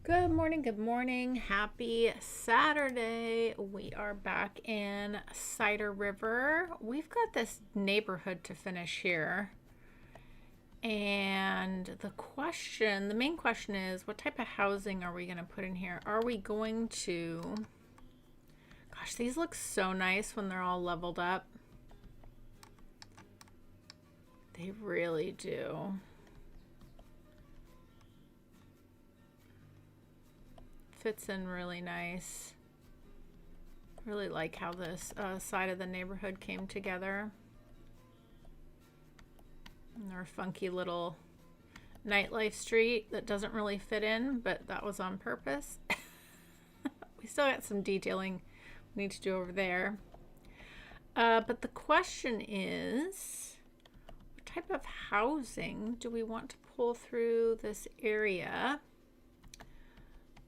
Good morning, good morning. Happy Saturday. We are back in Cider River. We've got this neighborhood to finish here. And the main question is, what type of housing are we going to put in here? Are we going to... Gosh, these look so nice when they're all leveled up. They really do. Fits in really nice. Really like how this side of the neighborhood came together. And our funky little nightlife street that doesn't really fit in, but that was on purpose. We still got some detailing we need to do over there. But the question is, what type of housing do we want to pull through this area?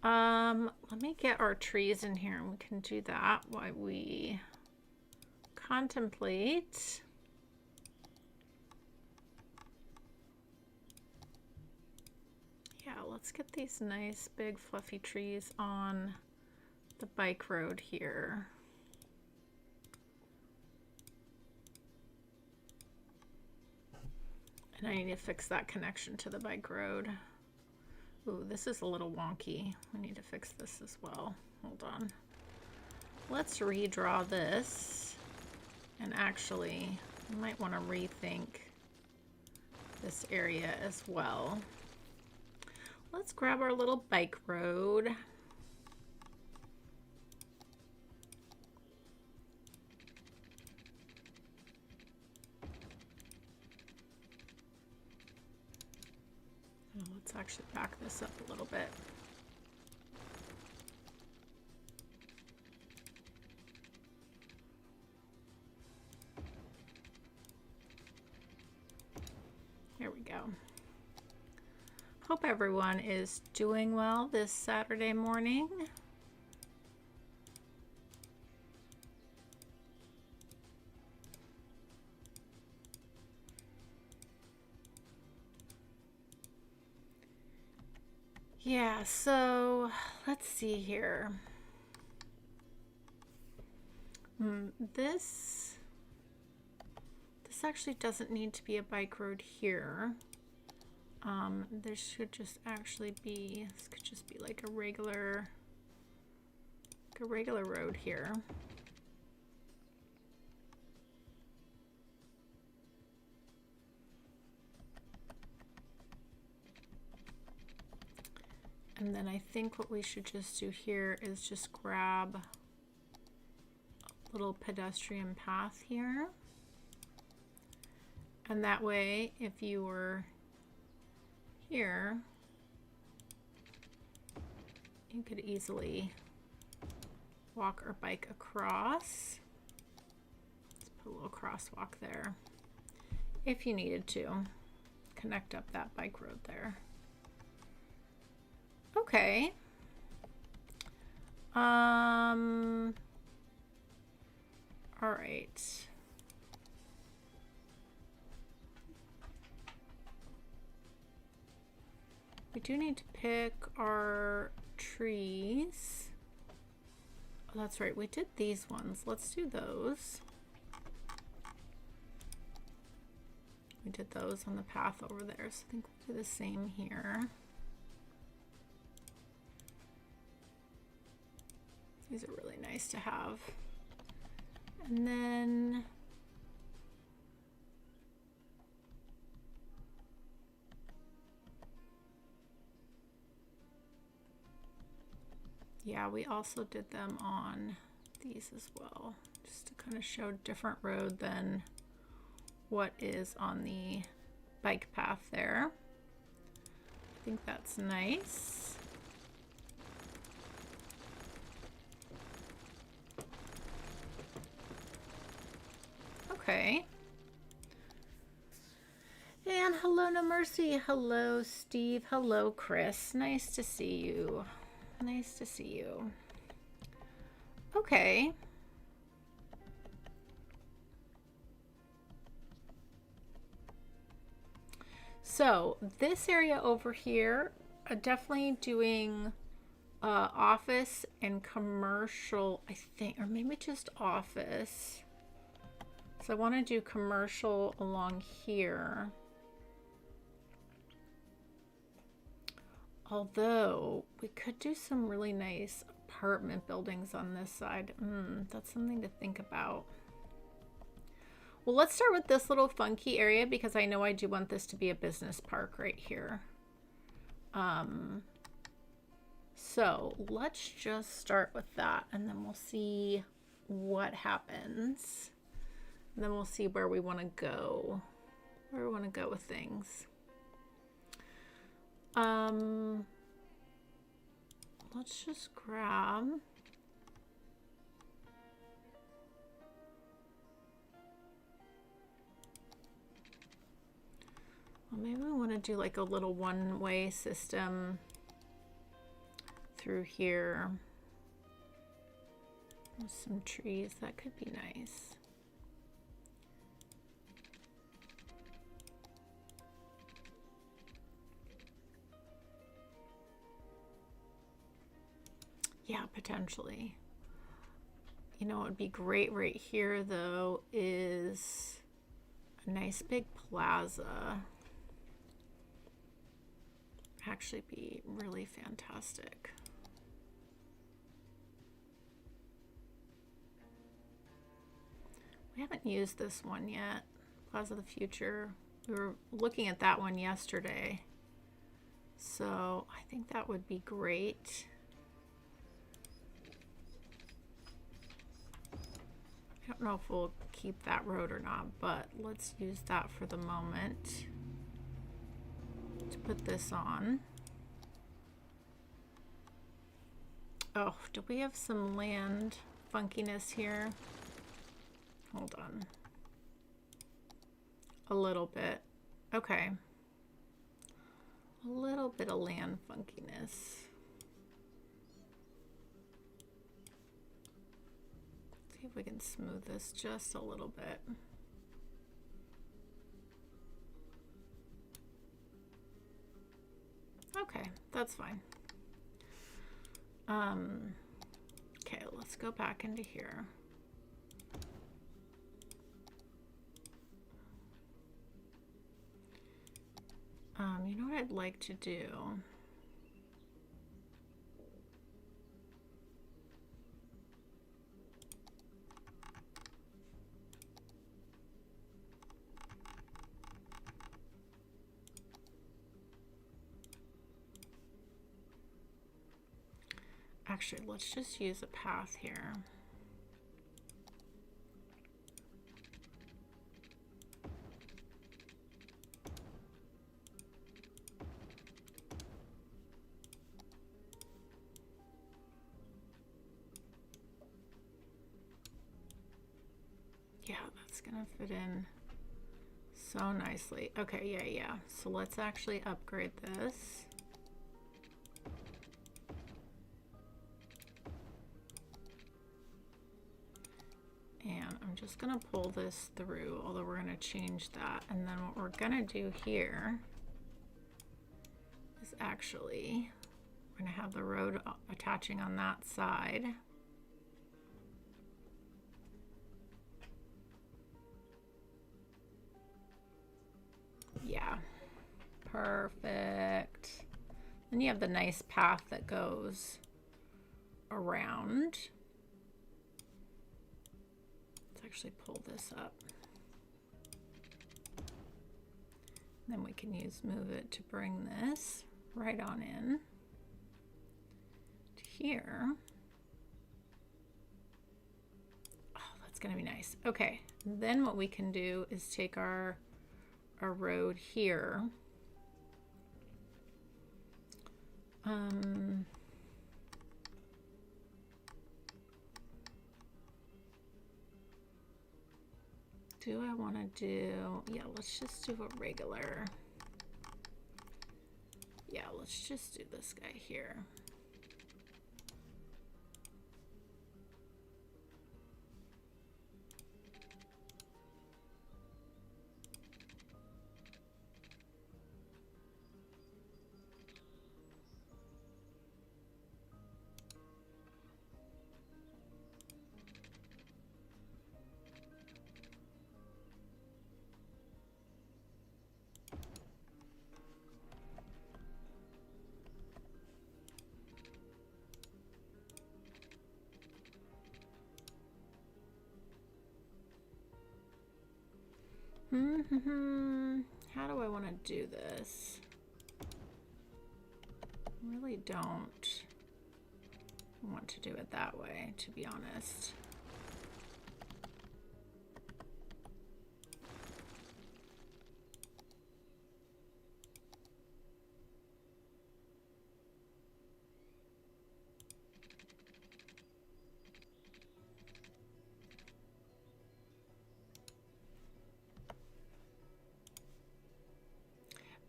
Let me get our trees in here and we can do that while we contemplate. Yeah, let's get these nice big fluffy trees on the bike road here. And I need to fix that connection to the bike road. Ooh, this is a little wonky. We need to fix this as well. Hold on. Let's redraw this. And actually, we might want to rethink this area as well. Let's grab our little bike road. Let's actually back this up a little bit. There we go. Hope everyone is doing well this Saturday morning. Yeah, so let's see here. This actually doesn't need to be a bike road here. There should just actually be, this could just be like a regular road here. And then I think what we should just do here is just grab a little pedestrian path here. And that way, if you were here, you could easily walk or bike across. Let's put a little crosswalk there. If you needed to connect up that bike road there. Okay. All right. We do need to pick our trees. Oh, that's right. We did these ones. Let's do those. We did those on the path over there, so I think we'll do the same here. These are really nice to have. And then yeah, we also did them on these as well, just to kind of show different road than what is on the bike path there. I think that's nice. Okay. And hello, No Mercy. Hello, Steve. Hello, Chris. Nice to see you. Nice to see you. Okay. So this area over here, definitely doing office and commercial, I think, or maybe just office. So I want to do commercial along here. Although we could do some really nice apartment buildings on this side. That's something to think about. Well, let's start with this little funky area because I know I do want this to be a business park right here. So let's just start with that and then we'll see what happens. And then we'll see where we want to go. Where we want to go with things. Let's just grab. Well, maybe we want to do like a little one-way system through here with some trees. That could be nice. Yeah, potentially. You know what would be great right here though is a nice big plaza. Actually be really fantastic. We haven't used this one yet. Plaza of the Future. We were looking at that one yesterday. So I think that would be great. I don't know if we'll keep that road or not, but let's use that for the moment to put this on. Oh, do we have some land funkiness here? Hold on. A little bit. Okay. A little bit of land funkiness. See if we can smooth this just a little bit. Okay, that's fine. Okay, let's go back into here. You know what I'd like to do? Actually, let's just use a path here. Yeah, that's gonna fit in so nicely. Okay, yeah. So let's actually upgrade this. And I'm just gonna pull this through, although we're gonna change that. And then what we're gonna do here is actually, we're gonna have the road attaching on that side. Yeah, perfect. Then you have the nice path that goes around. Actually pull this up. Then we can move it to bring this right on in to here. Oh, that's gonna be nice. Okay, then what we can do is take our road here. Do I want to do, yeah, let's just do a regular. Yeah, let's just do this guy here. How do I want to do this? I really don't want to do it that way, to be honest.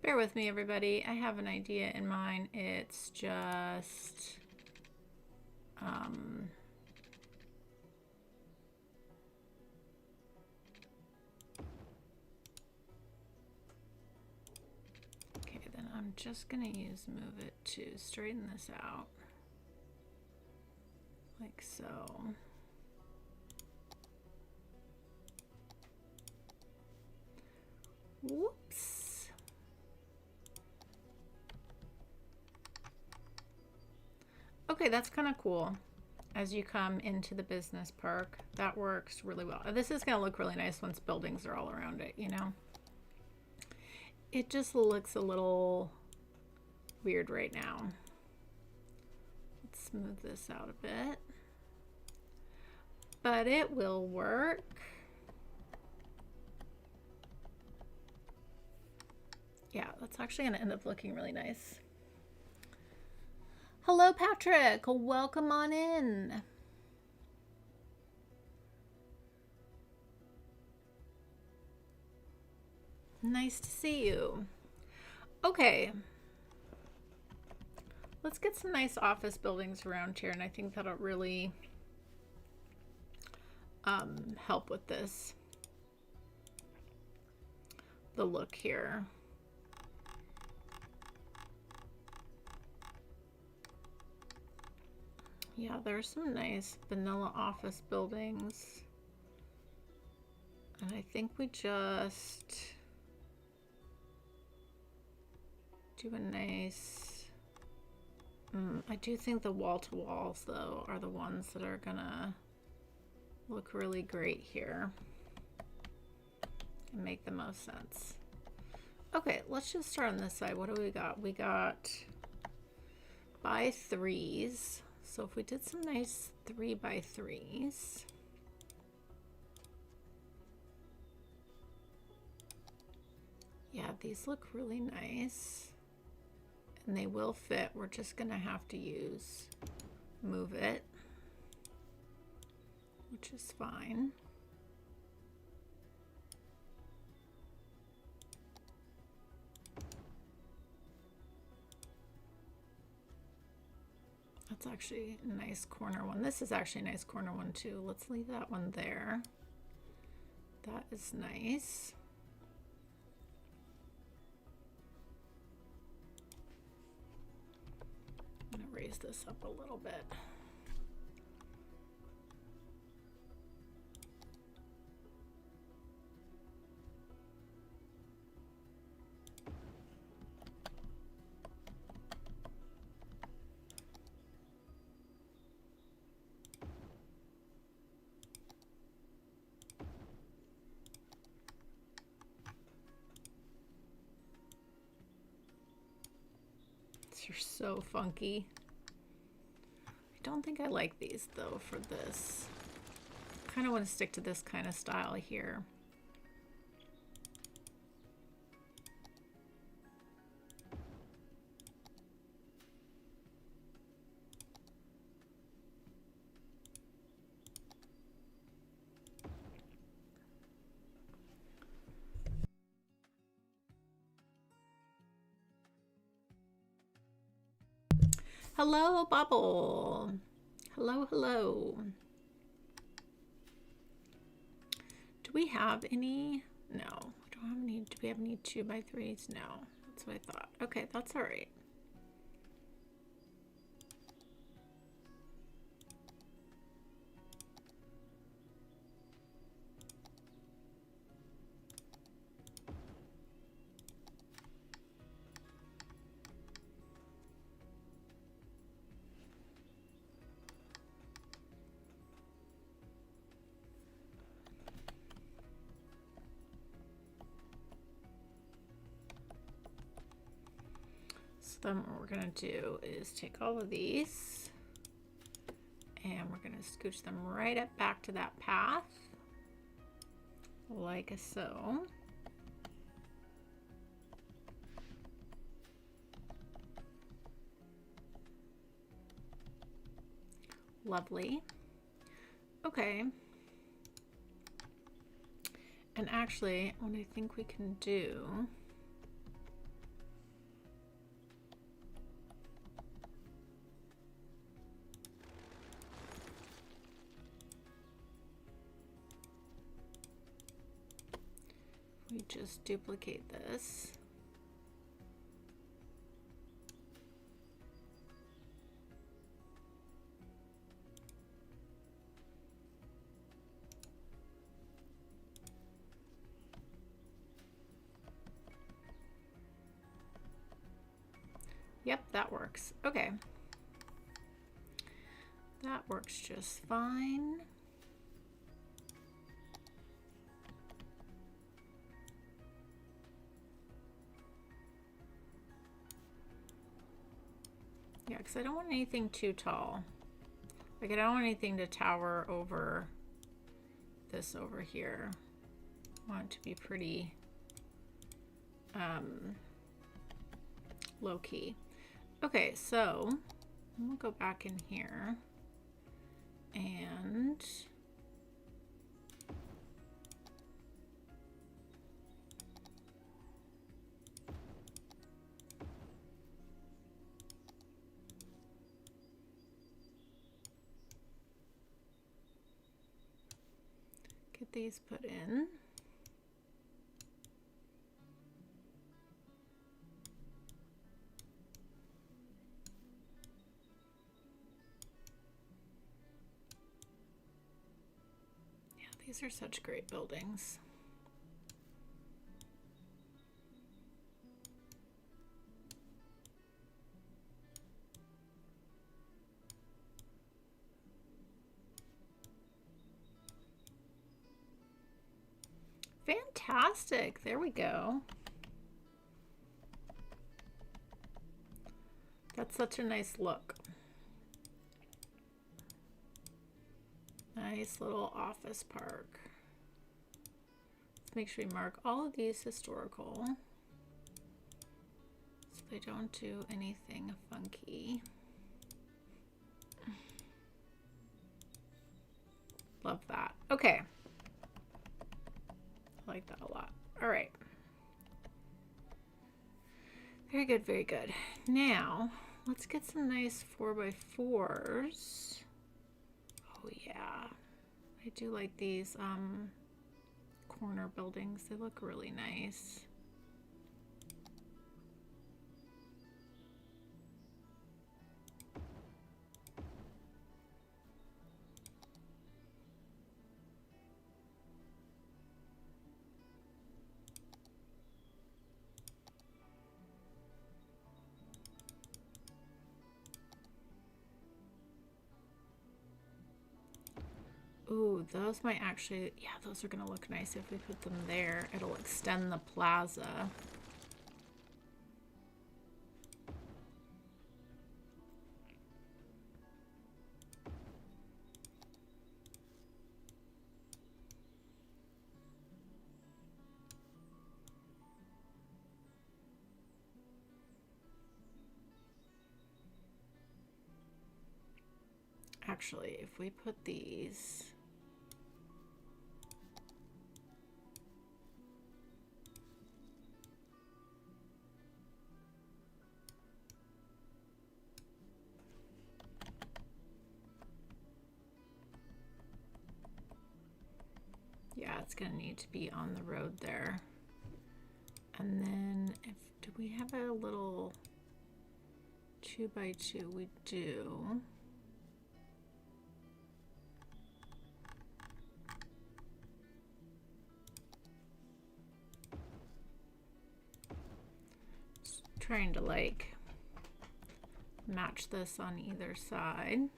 Bear with me, everybody. I have an idea in mind. It's just okay, then I'm just gonna use move it to straighten this out like so. Whoops. Okay, that's kind of cool. As you come into the business park, that works really well. This is going to look really nice once buildings are all around it, you know? It just looks a little weird right now. Let's smooth this out a bit. But it will work. Yeah, that's actually going to end up looking really nice. Hello, Patrick. Welcome on in. Nice to see you. Okay. Let's get some nice office buildings around here, and I think that'll really help with this. The look here. Yeah, there's some nice vanilla office buildings. And I think we just do a nice... I do think the wall-to-walls, though, are the ones that are gonna look really great here and make the most sense. Okay, let's just start on this side. What do we got? We got by threes. So if we did some nice 3x3s, yeah, these look really nice and they will fit. We're just gonna have to use move it, which is fine. That's actually a nice corner one. This is actually a nice corner one too. Let's leave that one there. That is nice. I'm gonna raise this up a little bit. You're so funky. I don't think I like these though for this. I kind of want to stick to this kind of style here. Hello, Bubble. Hello, hello. Do we have any? No, we don't have any. Do we have any 2x3s? No, that's what I thought. Okay, that's all right. then what we're going to do is take all of these and we're going to scooch them right up back to that path, like so. Lovely. Okay. And actually, what I think we can do, we just duplicate this. Yep, that works. Okay. That works just fine. Yeah, because I don't want anything too tall. Like, I don't want anything to tower over this over here. I want it to be pretty low key. Okay, so we'll go back in here and get these put in. These are such great buildings. Fantastic. There we go. That's such a nice look. Nice little office park. Let's make sure we mark all of these historical so they don't do anything funky. Love that. Okay. I like that a lot. All right. Very good, very good. Now, let's get some nice 4x4s. Oh yeah, I do like these corner buildings. They look really nice. Ooh, those might actually, yeah, those are gonna look nice if we put them there. It'll extend the plaza. Actually, if we put these, yeah, it's gonna need to be on the road there. And then do we have a little 2x2? We do. Just trying to like match this on either side.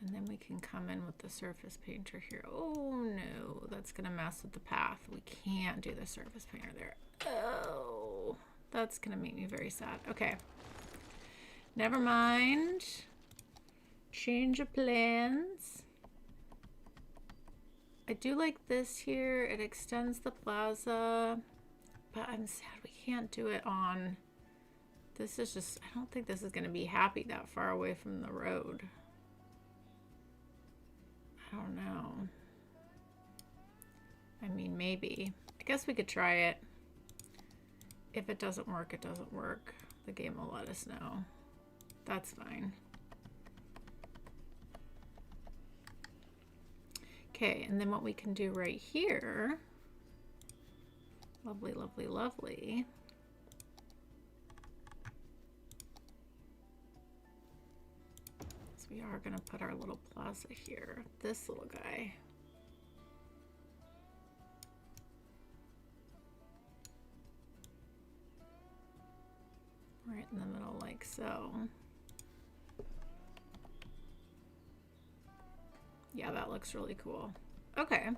And then we can come in with the surface painter here. Oh no, that's gonna mess with the path. We can't do the surface painter there. Oh, that's gonna make me very sad. Okay, Never mind. Change of plans. I do like this here. It extends the plaza, but I'm sad we can't do it on. This is just, I don't think this is going to be happy that far away from the road. I don't know. I mean, maybe. I guess we could try it. If it doesn't work, it doesn't work. The game will let us know. That's fine. Okay, and then what we can do right here, lovely, lovely, lovely. So we are going to put our little plaza here, this little guy. Right in the middle like so. Yeah, that looks really cool. Okay.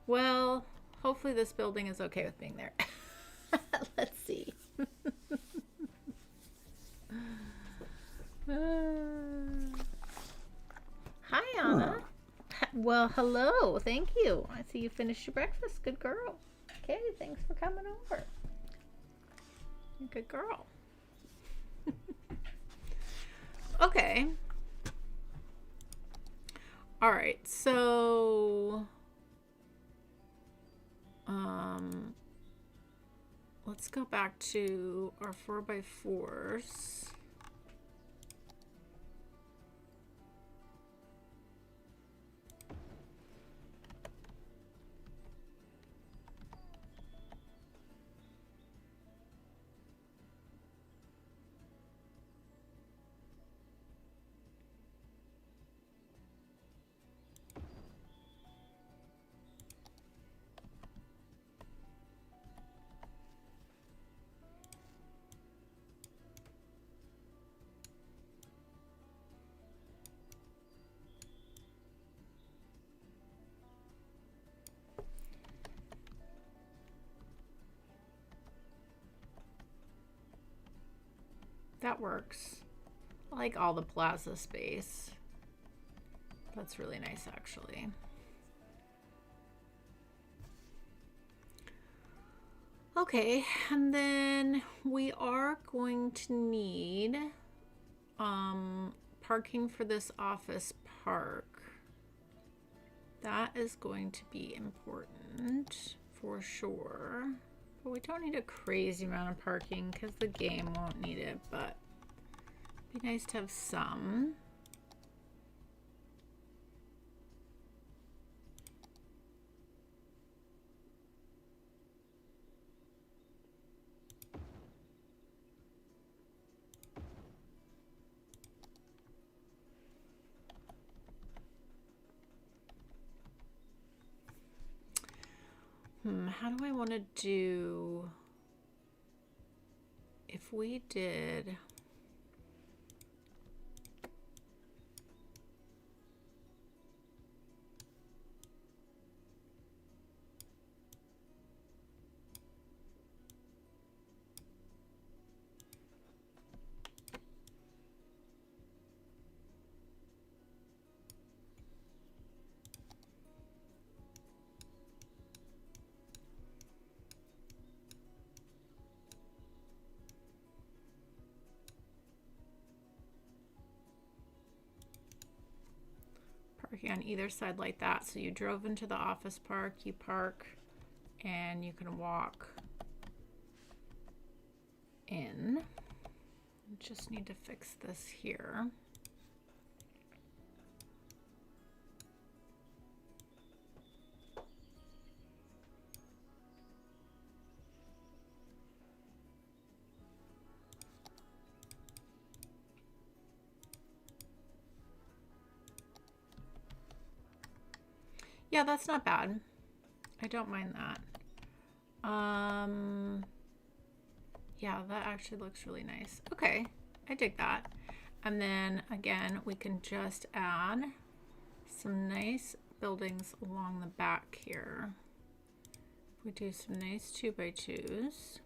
Well, hopefully this building is okay with being there. Let's see. Hi, Anna. Well, hello. Thank you. I see you finished your breakfast. Good girl. Okay, thanks for coming over. Good girl. Okay. All right, so let's go back to our 4x4s. That works. I like all the plaza space. That's really nice, actually. Okay, and then we are going to need parking for this office park. That is going to be important for sure. But we don't need a crazy amount of parking because the game won't need it, but it'd be nice to have some. How do I want to do, if we did, parking on either side like that. So you drove into the office park, you park, and you can walk in. Just need to fix this here. Yeah, that's not bad. I don't mind that. Yeah, that actually looks really nice. Okay, I dig that. And then again, we can just add some nice buildings along the back here. We do some nice 2x2s.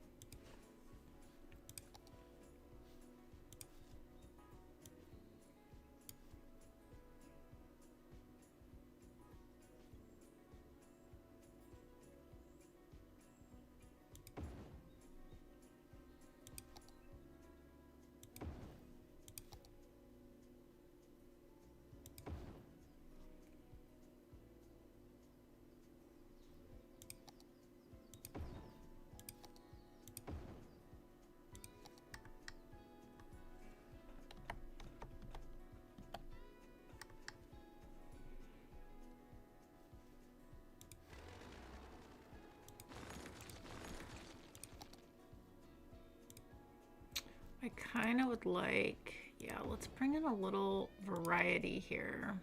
I kind of would like, yeah, let's bring in a little variety here.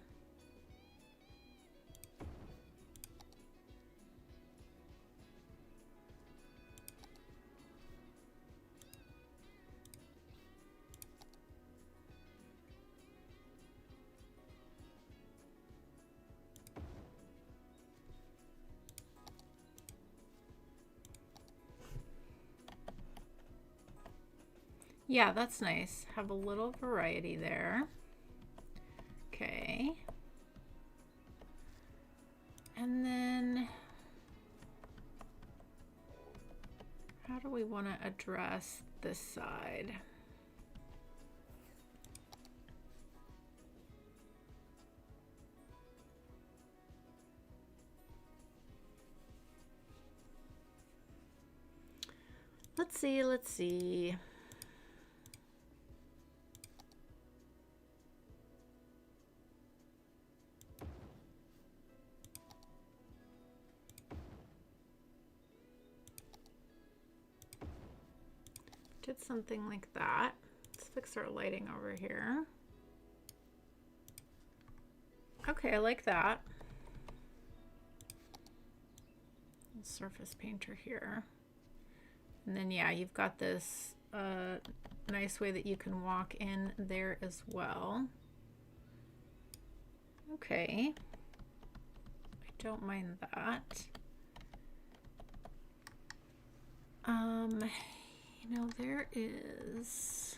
Yeah, that's nice. Have a little variety there. Okay. And then how do we want to address this side? Let's see, let's see. Did something like that. Let's fix our lighting over here. Okay, I like that. Surface painter here. And then yeah, you've got this nice way that you can walk in there as well. Okay. I don't mind that. You know, there is,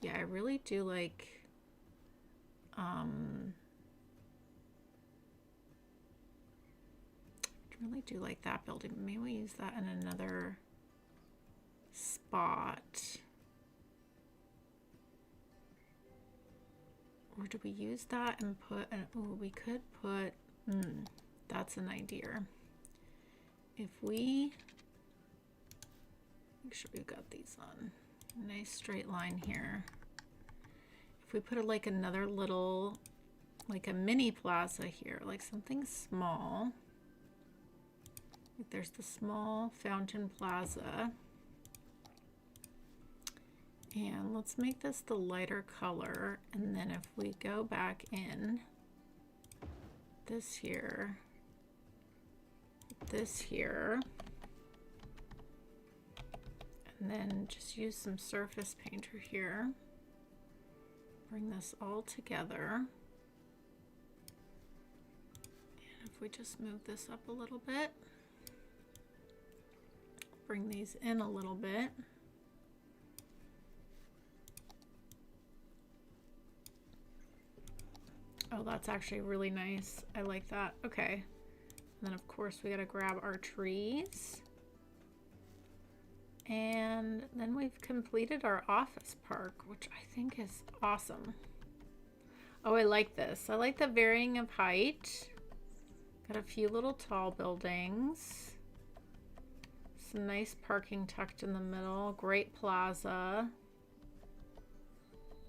yeah, I really do like, that building. Maybe we use that in another spot. Or do we use that and put, oh, we could put, that's an idea. If we, make sure we've got these on. Nice straight line here. If we put like another little, like a mini plaza here, like something small. Like there's the small fountain plaza. And let's make this the lighter color. And then if we go back in, this here, this here, and then just use some surface painter here. Bring this all together. And if we just move this up a little bit, bring these in a little bit. Oh, that's actually really nice. I like that. Okay. And then of course we gotta grab our trees. And then we've completed our office park, which I think is awesome. Oh, I like this. I like the varying of height. Got a few little tall buildings. Some nice parking tucked in the middle. Great plaza.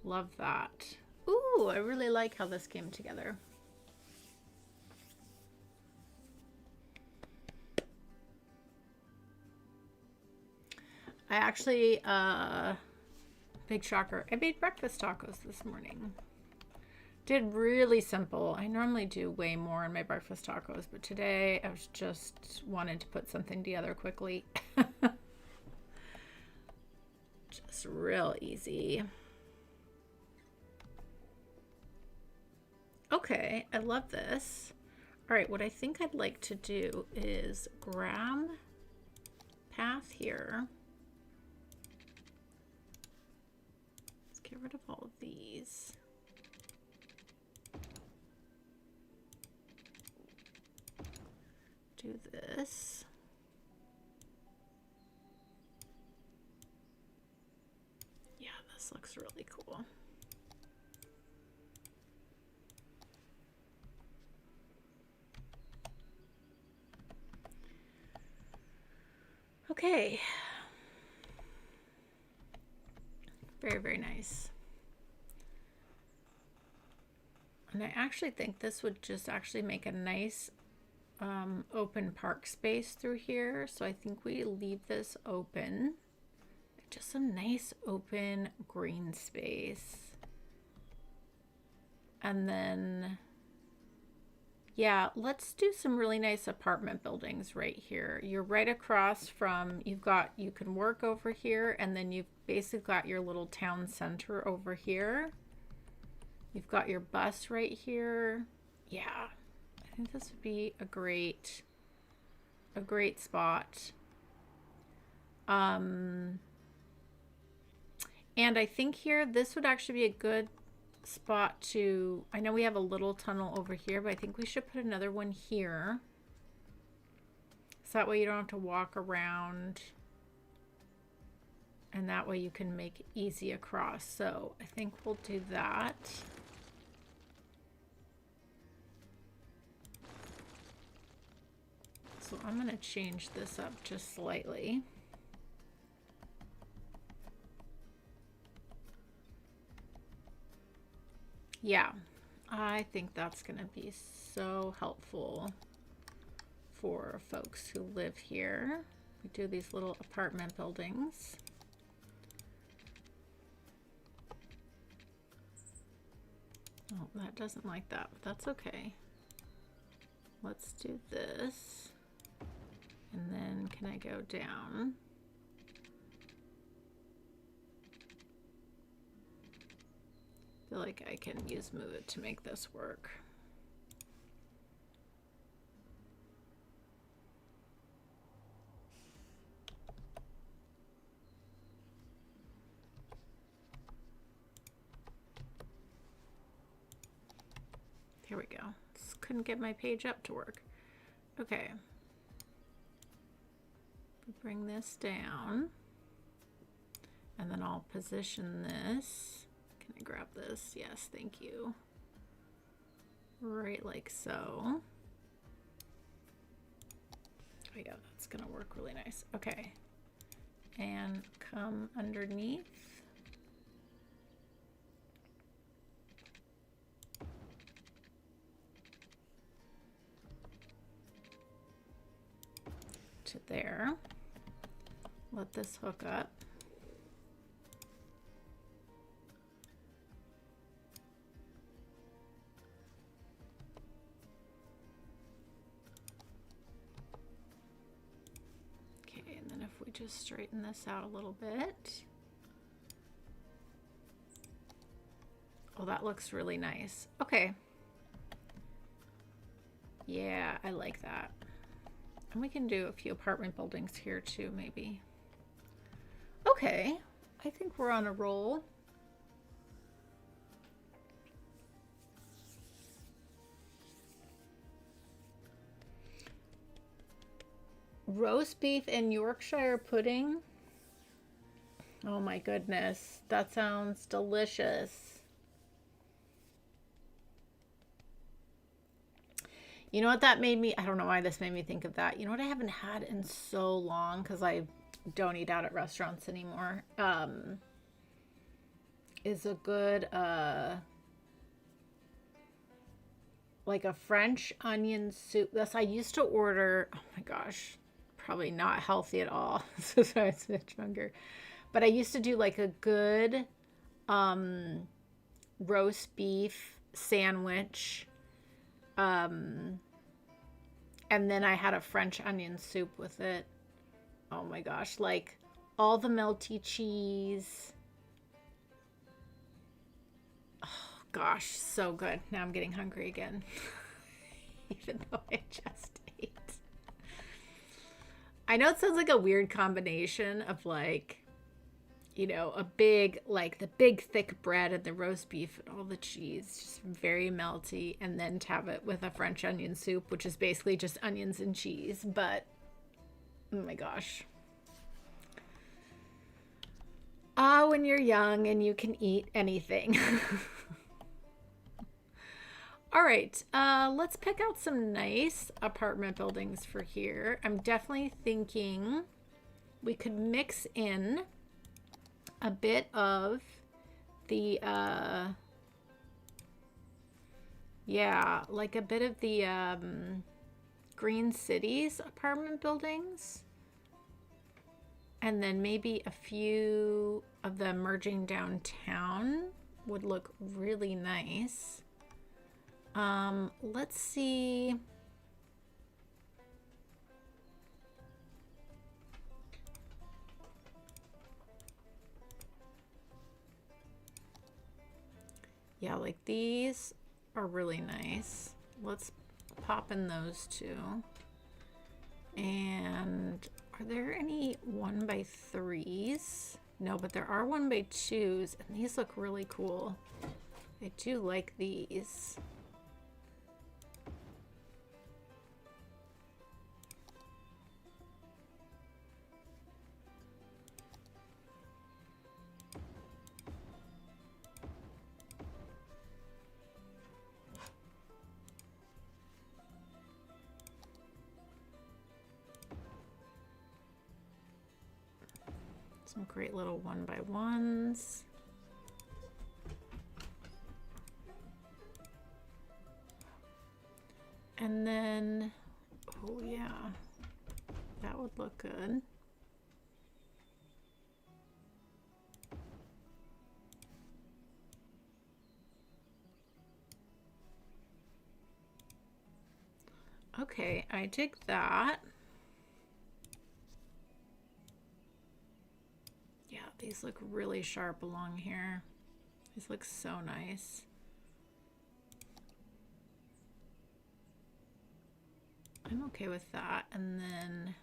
Love that. Ooh, I really like how this came together. I actually, big shocker, I made breakfast tacos this morning. Did really simple. I normally do way more in my breakfast tacos, but today I was just wanted to put something together quickly. Just real easy. Okay, I love this. All right, what I think I'd like to do is grab path here. Let's get rid of all of these. Do this. Yeah, this looks really cool. Okay. Very, very nice. And I actually think this would just actually make a nice open park space through here. So I think we leave this open. I just a nice open green space. And then, yeah, let's do some really nice apartment buildings right here. You're right across from, you can work over here, and then you've basically got your little town center over here. You've got your bus right here. Yeah, I think this would be a great spot. And I think here, this would actually be a good spot to, I know we have a little tunnel over here, but I think we should put another one here. So that way you don't have to walk around. And that way you can make it easy across. So I think we'll do that. So I'm going to change this up just slightly. Yeah, I think that's going to be so helpful for folks who live here. We do these little apartment buildings. Oh, that doesn't like that, but that's okay. Let's do this. And then can I go down? I feel like I can use Move It to make this work. Here we go. Just couldn't get my page up to work. Okay. Bring this down. And then I'll position this. Can I grab this? Yes, thank you. Right like so. Oh yeah, that's gonna work really nice. Okay. And come underneath. To there. Let this hook up. Okay, and then if we just straighten this out a little bit. Oh, that looks really nice. Okay. Yeah, I like that. And we can do a few apartment buildings here too, maybe. Okay, I think we're on a roll. Roast beef and Yorkshire pudding. Oh my goodness, that sounds delicious. You know what that made me, I don't know why this made me think of that. You know what I haven't had in so long, because I don't eat out at restaurants anymore, is a good, like a French onion soup. That's, I used to order, oh my gosh, probably not healthy at all. So sorry, it's a bit younger. But I used to do like a good roast beef sandwich. And then I had a French onion soup with it. Oh my gosh, like all the melty cheese. Oh gosh, so good. Now I'm getting hungry again. Even though I just ate. I know it sounds like a weird combination of like, you know, a big, like the big thick bread and the roast beef and all the cheese, just very melty, and then to have it with a French onion soup, which is basically just onions and cheese. But oh my gosh. Ah, when you're young and you can eat anything. All right, let's pick out some nice apartment buildings for here. I'm definitely thinking we could mix in a bit of the, yeah, like a bit of the Green Cities apartment buildings. And then maybe a few of them merging downtown would look really nice. Let's see. Yeah, like these are really nice. Let's pop in those two. And are there any 1x3s? No, but there are 1x2s, and these look really cool. I do like these. Some great little 1x1s. And then, oh yeah, that would look good. Okay, I dig that. Yeah, these look really sharp along here. These look so nice. I'm okay with that. And then,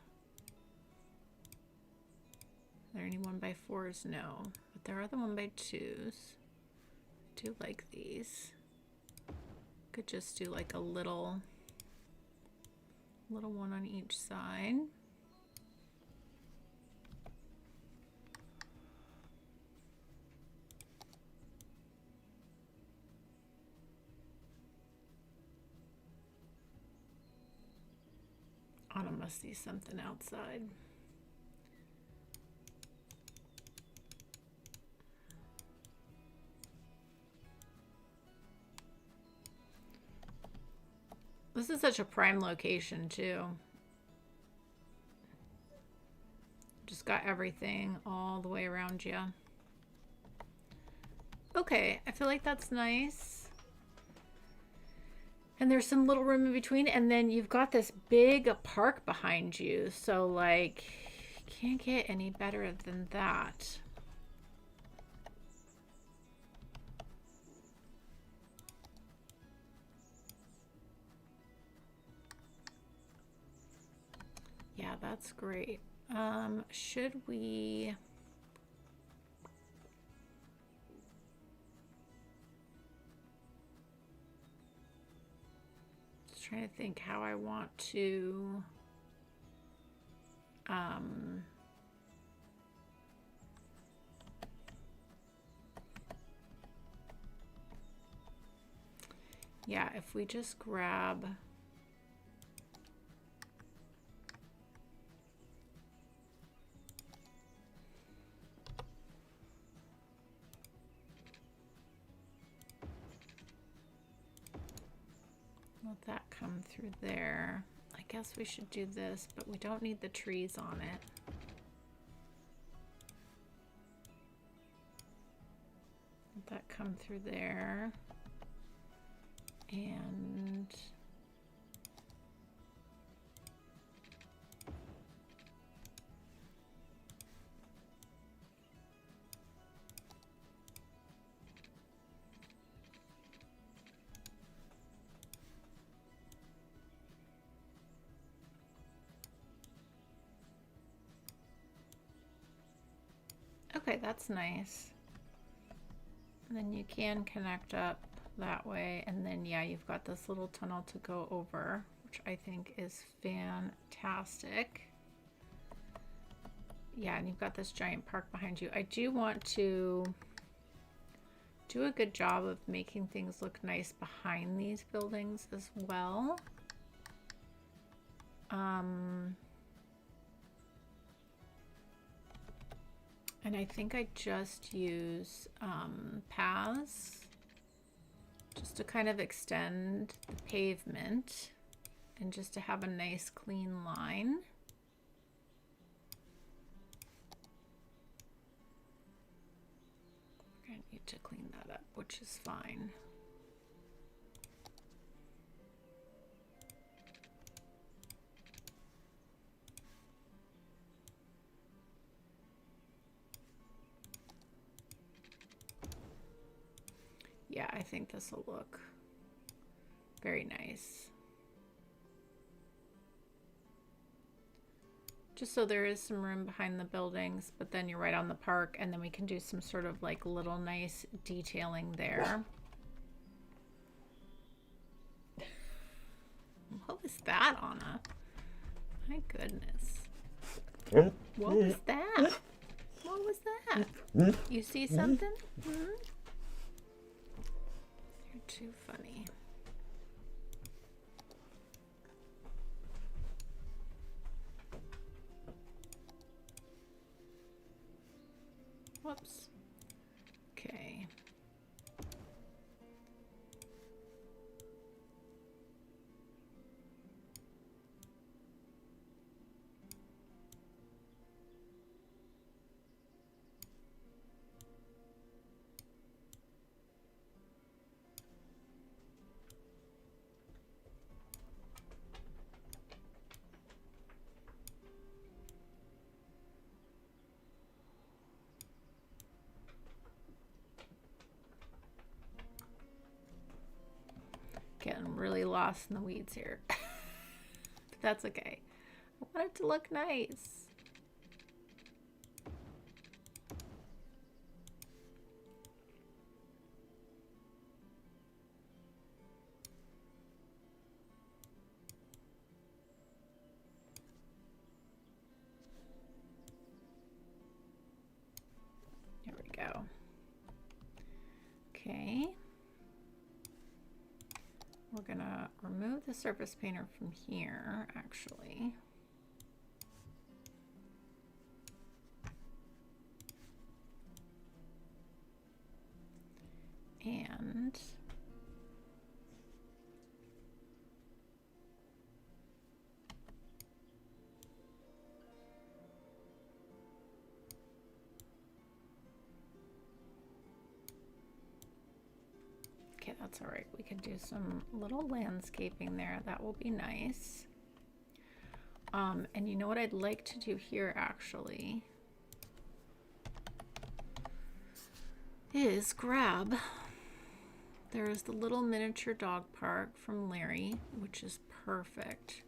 are there any 1x4s? No, but there are the 1x2s. I do like these. Could just do like a little one on each side. Autumn must see something outside. This is such a prime location too. Just got everything all the way around you. Okay, I feel like that's nice. And there's some little room in between, and then you've got this big park behind you. So like, can't get any better than that. Yeah, that's great. Should we... Just trying to think how I want to... yeah, if we just grab... Let that come through there. I guess we should do this, but we don't need the trees on it. Let that come through there. And okay, that's nice. And then you can connect up that way, and then yeah, you've got this little tunnel to go over, which I think is fantastic. Yeah, and you've got this giant park behind you. I do want to do a good job of making things look nice behind these buildings as well. And I think I just use paths just to kind of extend the pavement and just to have a nice clean line. need to clean that up, which is fine. Yeah, I think this will look very nice. Just so there is some room behind the buildings, but then you're right on the park, and then we can do some sort of like little nice detailing there. What was that, Anna? My goodness. What was that? What was that? You see something? Hmm? You're too funny. Whoops. Okay. Getting really lost in the weeds here. But that's okay. I want it to look nice. There we go. Okay. We're gonna remove the surface painter from here, actually. And okay, that's all right. We can do some little landscaping there. That will be nice. And you know what I'd like to do here, actually, is grab. There's the little miniature dog park from Larry, which is perfect.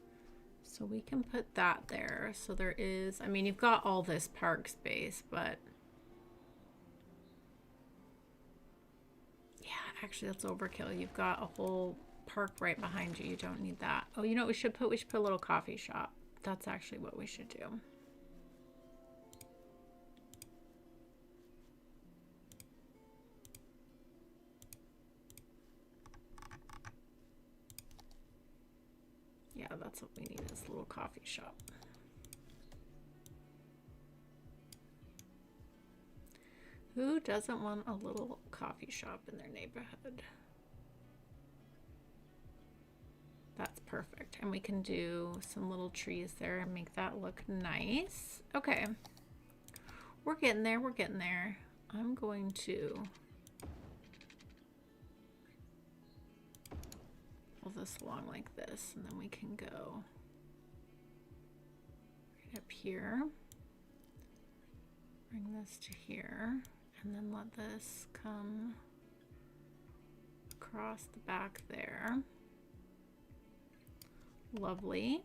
So we can put that there. So there is, I mean, you've got all this park space, but yeah, actually that's overkill. You've got a whole park right behind you. You don't need that. Oh, you know what we should put? We should put a little coffee shop. That's actually what we should do. Yeah, that's what we need, is a little coffee shop. Who doesn't want a little coffee shop in their neighborhood? That's perfect. And we can do some little trees there and make that look nice. Okay. We're getting there. We're getting there. I'm going to pull this along like this, and then we can go right up here. Bring this to here, and then let this come across the back there. Lovely.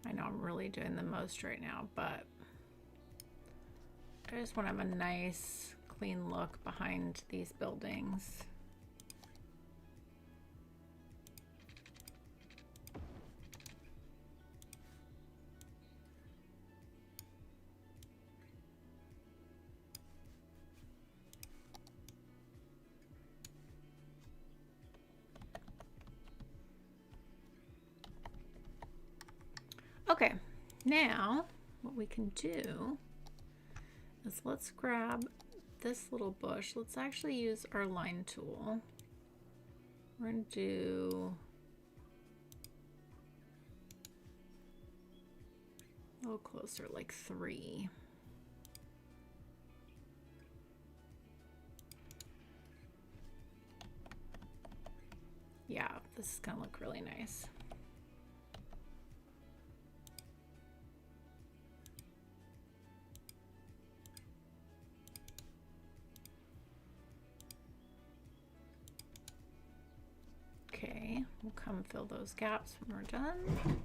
I know I'm really doing the most right now, but I just want to have a nice, clean look behind these buildings. Okay, now what we can do is let's grab this little bush. Let's actually use our line tool. We're going to do a little closer, like 3. Yeah, this is going to look really nice. Okay, we'll come fill those gaps when we're done.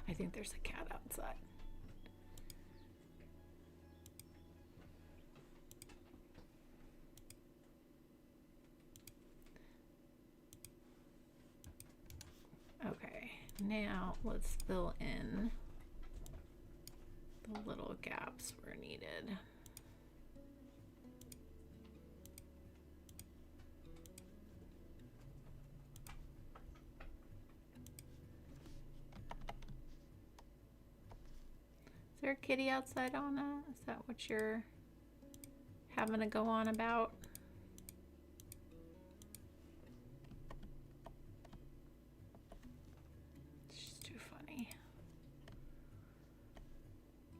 I think there's a cat outside. Okay, now let's fill in the little gaps where needed. Is there a kitty outside, Anna? Is that what you're having to go on about? She's too funny.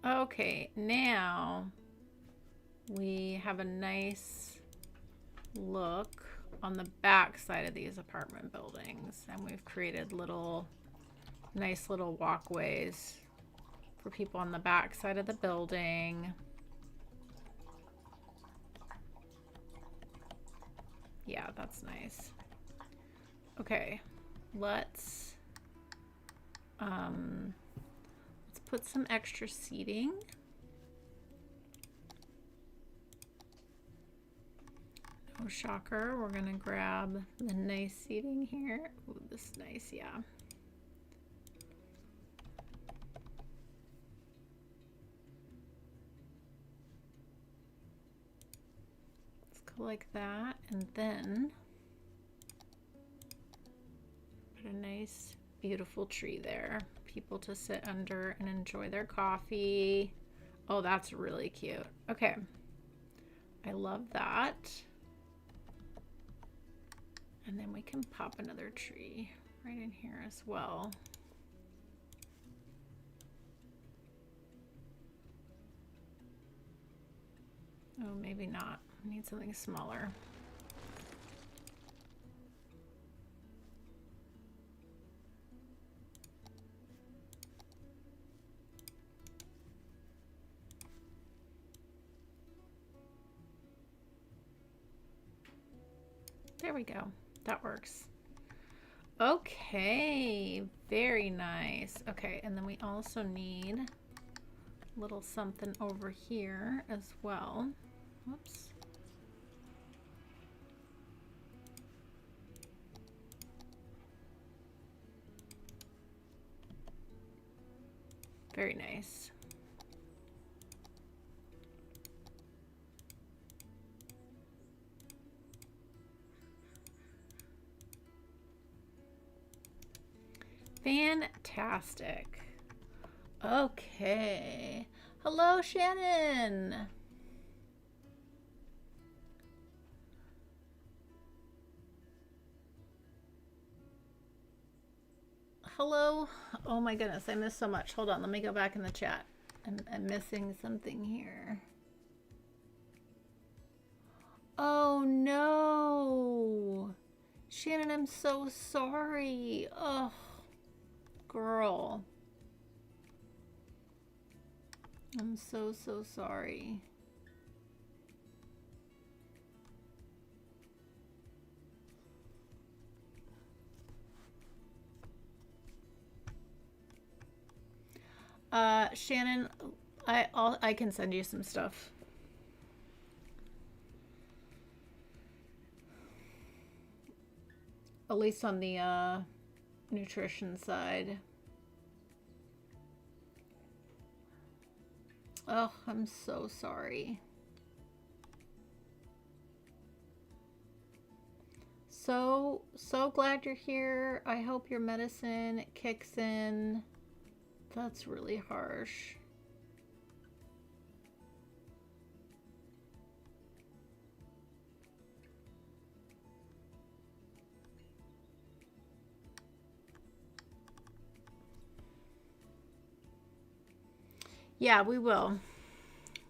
Okay, now we have a nice look on the back side of these apartment buildings, and we've created nice little walkways for people on the back side of the building. Yeah, that's nice. Okay, let's put some extra seating. No shocker, we're gonna grab the nice seating here. Ooh, this is nice, yeah. Like that, and then put a nice beautiful tree there, people to sit under and enjoy their coffee. Oh, that's really cute. Okay, I love that. And then we can pop another tree right in here as well. Oh, maybe not. I need something smaller. There we go. That works. Okay, very nice. Okay, and then we also need a little something over here as well. Whoops. Very nice. Fantastic. Okay. Hello, Shannon. Hello. Oh my goodness, I missed so much. Hold on, let me go back in the chat. I'm missing something here. Oh no. Shannon, I'm so sorry. Oh, girl. I'm so sorry. Shannon, I can send you some stuff. At least on the nutrition side. Oh, I'm so sorry. So glad you're here. I hope your medicine kicks in. That's really harsh. Yeah, we will.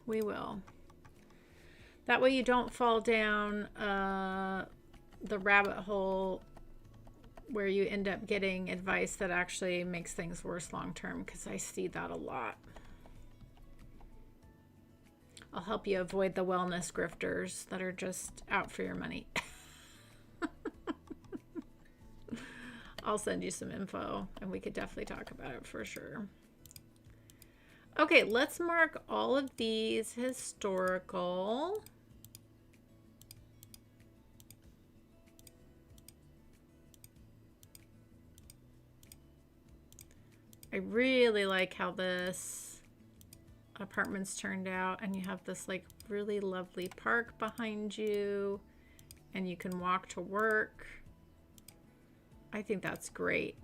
We will. That way you don't fall down the rabbit hole where you end up getting advice that actually makes things worse long term, because I see that a lot. I'll help you avoid the wellness grifters that are just out for your money. I'll send you some info and we could definitely talk about it for sure. Okay, let's mark all of these historical. I really like how this apartment's turned out, and you have this like really lovely park behind you and you can walk to work. I think that's great.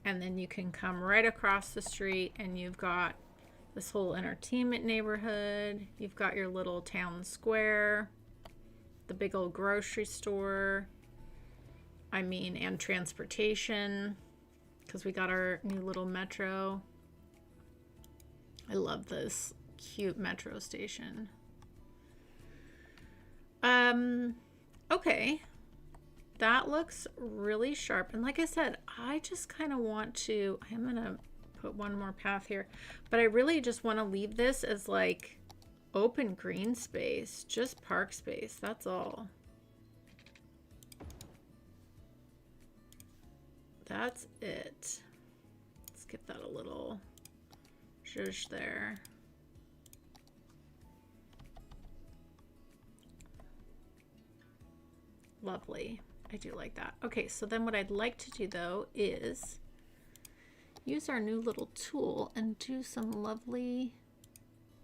And then you can come right across the street and you've got this whole entertainment neighborhood. You've got your little town square, the big old grocery store. I mean, and transportation, because we got our new little metro. I love this cute metro station. Okay. That looks really sharp. And like I said, I just kind of want to, I'm going to put one more path here, but I really just want to leave this as like open green space, just park space. That's all. That's it. Let's give that a little zhuzh there. Lovely. I do like that. Okay, so then what I'd like to do though is use our new little tool and do some lovely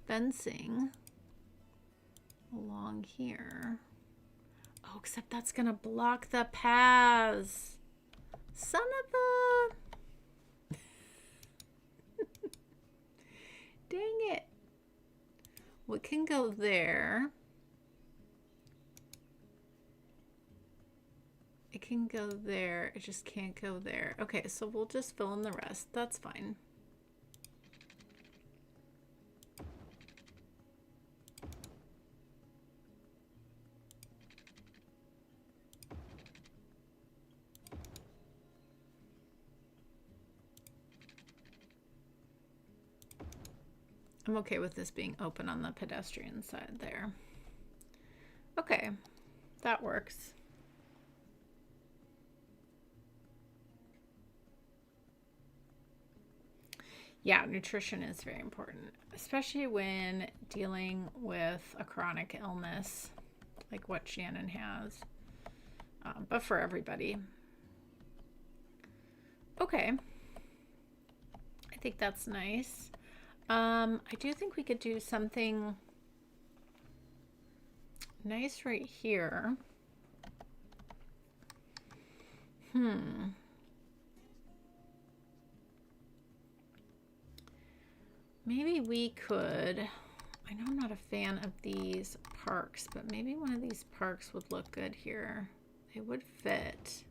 fencing along here. Oh, except that's gonna block the paths. Son of a... Dang it. We can go there. It can go there. It just can't go there. Okay, so we'll just fill in the rest. That's fine. I'm okay with this being open on the pedestrian side there. Okay, that works. Yeah, nutrition is very important, especially when dealing with a chronic illness like what Shannon has, but for everybody. Okay, I think that's nice. I do think we could do something nice right here. Maybe we could, I know I'm not a fan of these parks, but maybe one of these parks would look good here. They would fit.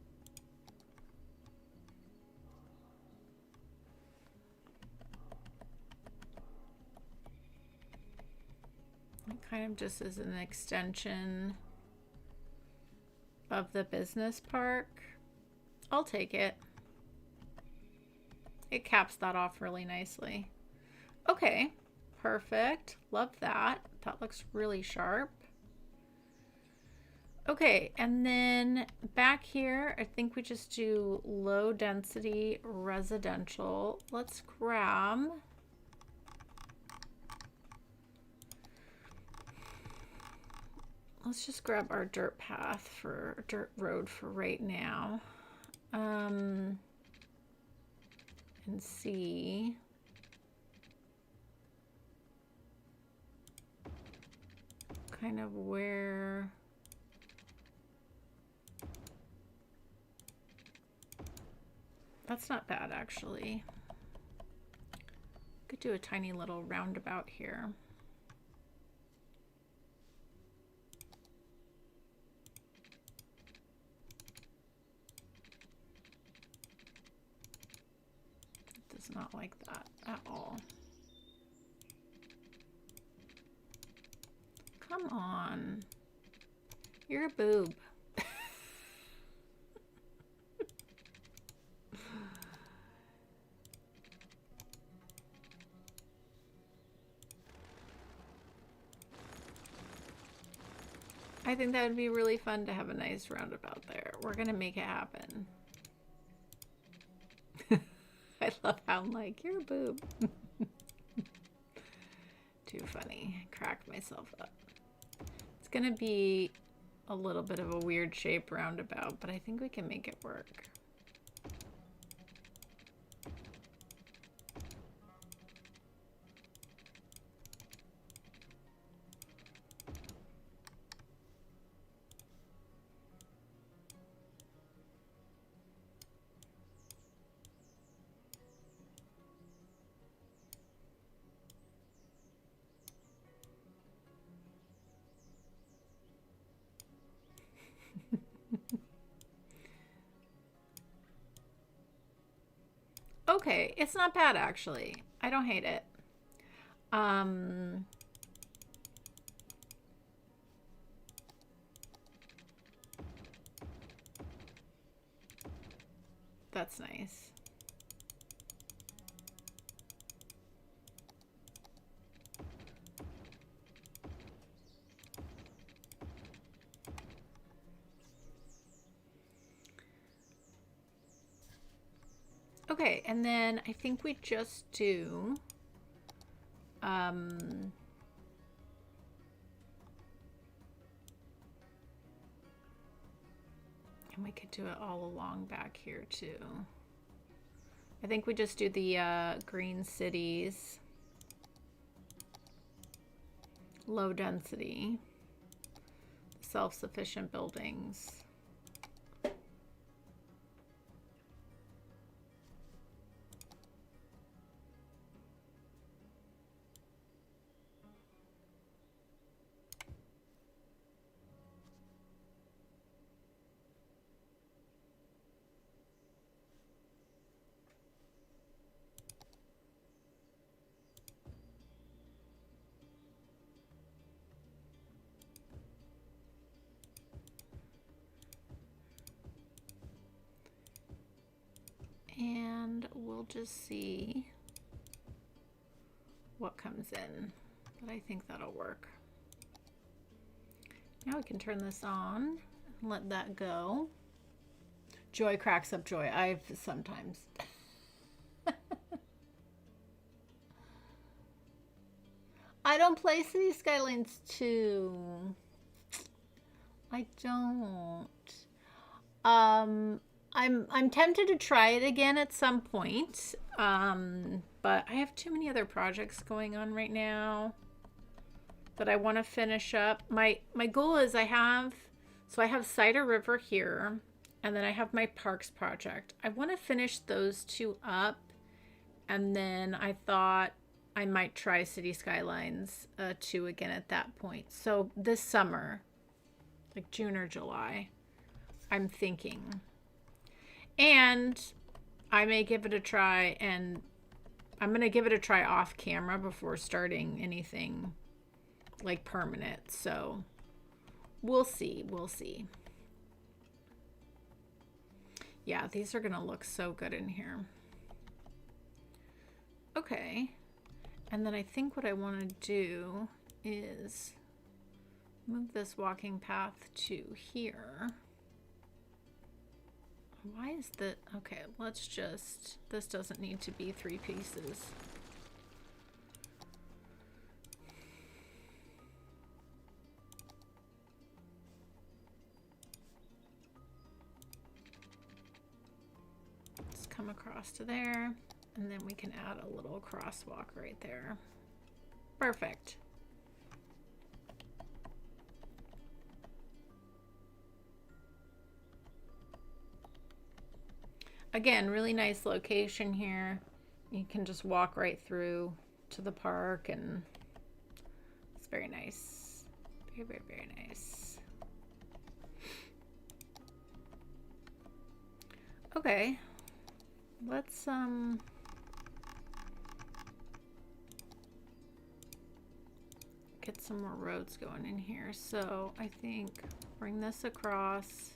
It kind of just is an extension of the business park. I'll take it. It caps that off really nicely. Okay, perfect. Love that. That looks really sharp. Okay, and then back here, I think we just do low density residential. Let's grab... Let's just grab our dirt path for dirt road for right now. And see. kind of where that's not bad actually. Could do a tiny little roundabout here. It does not like that at all. Come on. You're a boob. I think that would be really fun to have a nice roundabout there. We're gonna make it happen. I love how I'm like, you're a boob. Too funny. Crack myself up. It's gonna be a little bit of a weird shape roundabout, but I think we can make it work. Okay, it's not bad actually. I don't hate it. That's nice. Okay, and then I think we just do and we could do it all along back here too. I think we just do the green cities, low density, self-sufficient buildings. And we'll just see what comes in, but I think that'll work. Now we can turn this on and let that go. Joy cracks up joy. I've sometimes. I don't play City Skylines 2. I don't. I'm tempted to try it again at some point, but I have too many other projects going on right now that I want to finish up. My goal is I have Cider River here, and then I have my parks project. I want to finish those two up, and then I thought I might try City Skylines 2 again at that point. So this summer, like June or July, I'm thinking. And I may give it a try, and I'm going to give it a try off camera before starting anything like permanent. So we'll see. We'll see. Yeah, these are going to look so good in here. Okay. And then I think what I want to do is move this walking path to here. Why is that? Okay, let's just, this doesn't need to be 3 pieces. Let's come across to there, and then we can add a little crosswalk right there. Perfect. Again, really nice location here. You can just walk right through to the park, and it's very nice. Very, very, very nice. Okay, let's get some more roads going in here. So I think bring this across,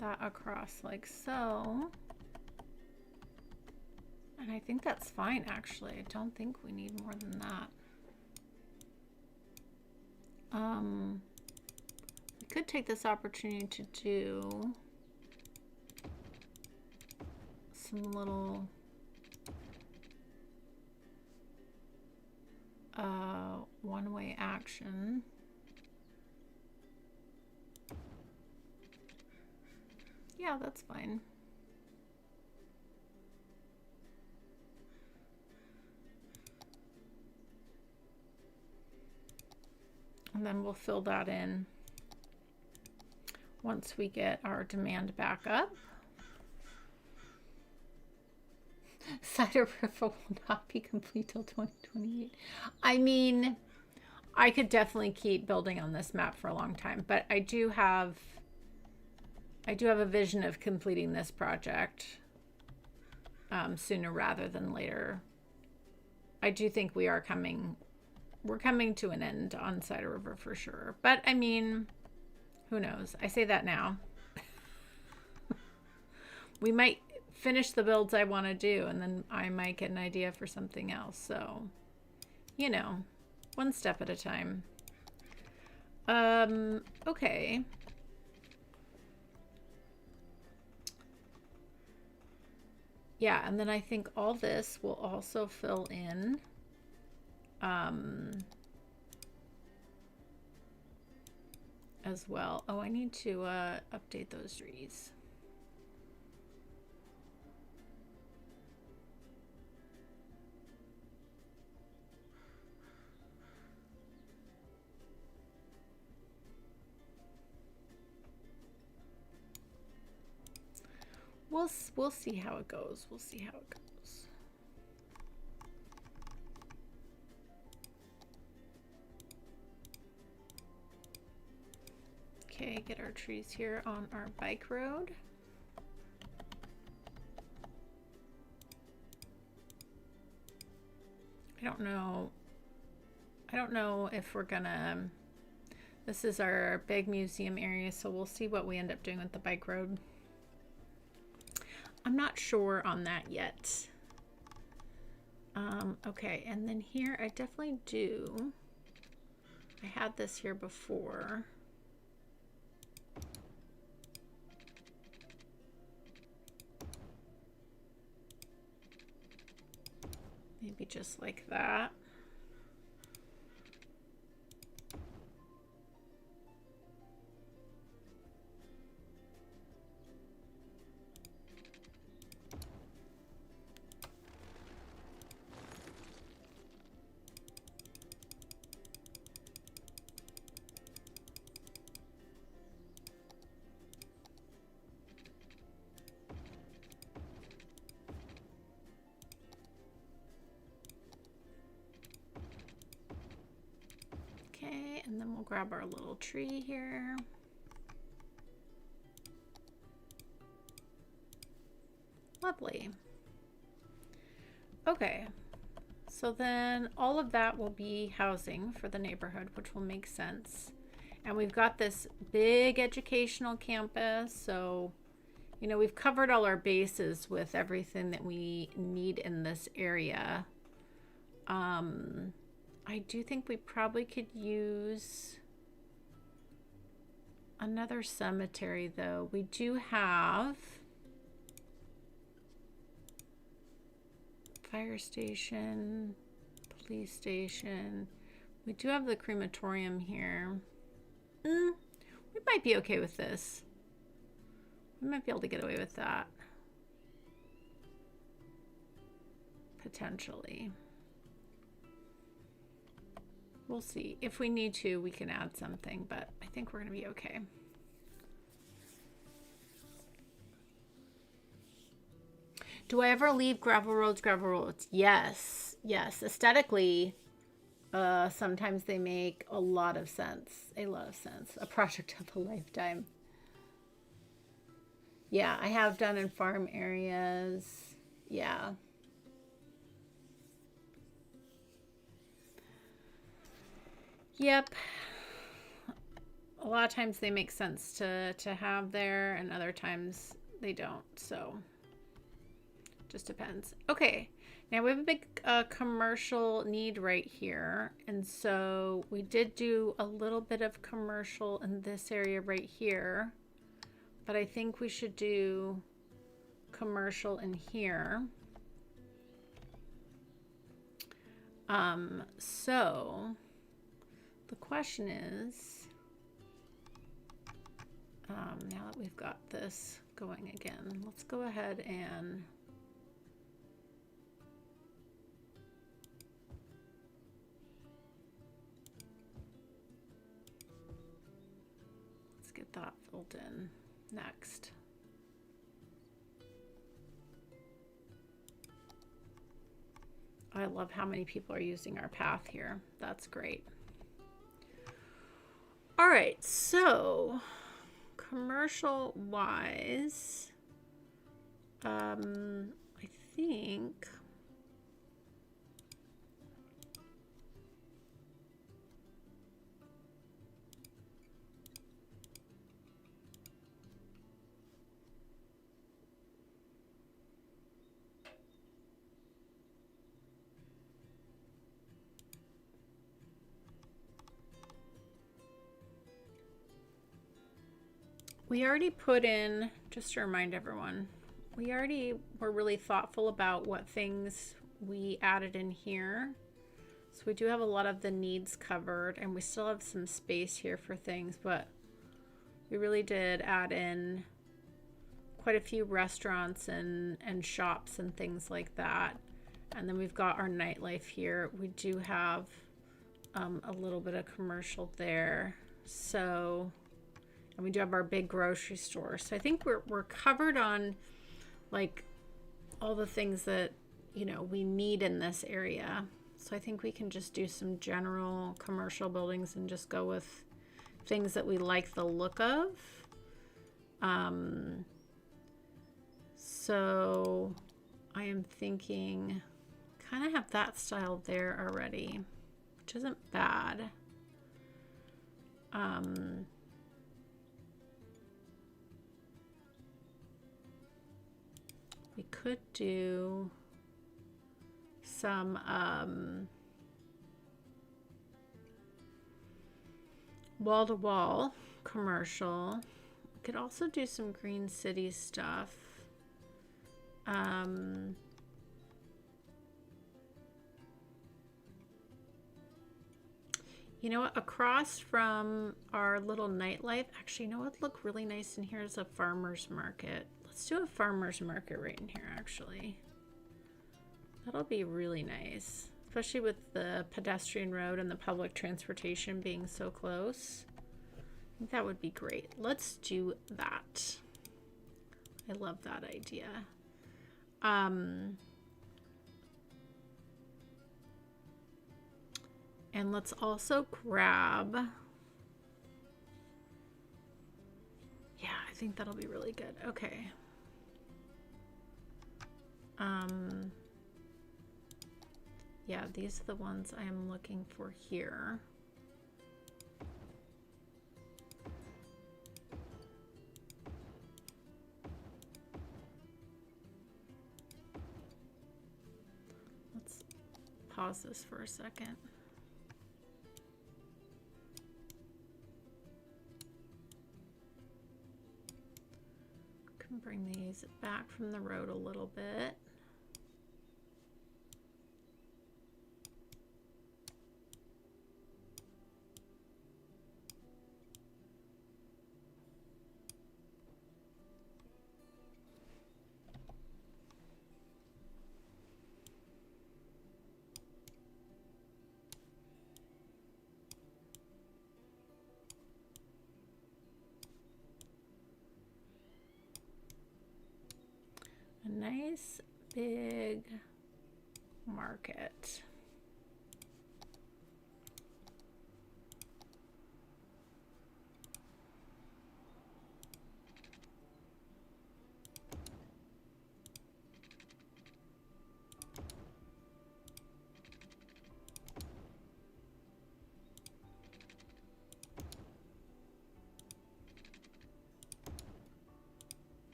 that across like so. And I think that's fine, actually. I don't think we need more than that. We could take this opportunity to do some little one-way action. Yeah, that's fine. And then we'll fill that in once we get our demand back up. Cider River will not be complete till 2028. I mean, I could definitely keep building on this map for a long time, but I do have a vision of completing this project sooner rather than later. I do think we're coming to an end on Cider River for sure. But I mean, who knows? I say that now. We might finish the builds I want to do, and then I might get an idea for something else. So, you know, one step at a time. Okay. Yeah, and then I think all this will also fill in as well. Oh, I need to update those trees. We'll see how it goes. We'll see how it goes. Okay, get our trees here on our bike road. I don't know if we're gonna, this is our big museum area, so we'll see what we end up doing with the bike road. I'm not sure on that yet. Okay, and then here I definitely do. I had this here before. Maybe just like that. And then we'll grab our little tree here. Lovely. Okay, so then all of that will be housing for the neighborhood, which will make sense. And we've got this big educational campus, so you know, we've covered all our bases with everything that we need in this area. I do think we probably could use another cemetery, though. We do have fire station, police station. We do have the crematorium here. We might be okay with this. We might be able to get away with that. Potentially. We'll see. If we need to, we can add something, but I think we're going to be okay. Do I ever leave gravel roads? Gravel roads. Yes. Yes. Aesthetically, sometimes they make a lot of sense. A lot of sense. A project of a lifetime. Yeah, I have done in farm areas. Yeah. Yep. A lot of times they make sense to have there, and other times they don't. So just depends. Okay. Now we have a big commercial need right here. And so we did do a little bit of commercial in this area right here. But I think we should do commercial in here. So the question is, now that we've got this going again, let's go ahead and let's get that filled in next. I love how many people are using our path here. That's great. All right, so commercial wise, I think we already put in, just to remind everyone, we already were really thoughtful about what things we added in here. So we do have a lot of the needs covered, and we still have some space here for things, but we really did add in quite a few restaurants and shops and things like that. And then we've got our nightlife here. We do have a little bit of commercial there. So, and we do have our big grocery store. So I think we're covered on like all the things that, you know, we need in this area. So I think we can just do some general commercial buildings and just go with things that we like the look of. So I am thinking kind of have that style there already, which isn't bad. We could do some wall-to-wall commercial. We could also do some green city stuff. You know what? Across from our little nightlife, actually, you know what would look really nice in here is a farmer's market. Let's do a farmer's market right in here, actually. That'll be really nice, especially with the pedestrian road and the public transportation being so close. I think that would be great. Let's do that. I love that idea. And let's also grab, yeah, I think that'll be really good. Okay. Yeah, these are the ones I am looking for here. Let's pause this for a second. Can bring these back from the road a little bit. A nice big market.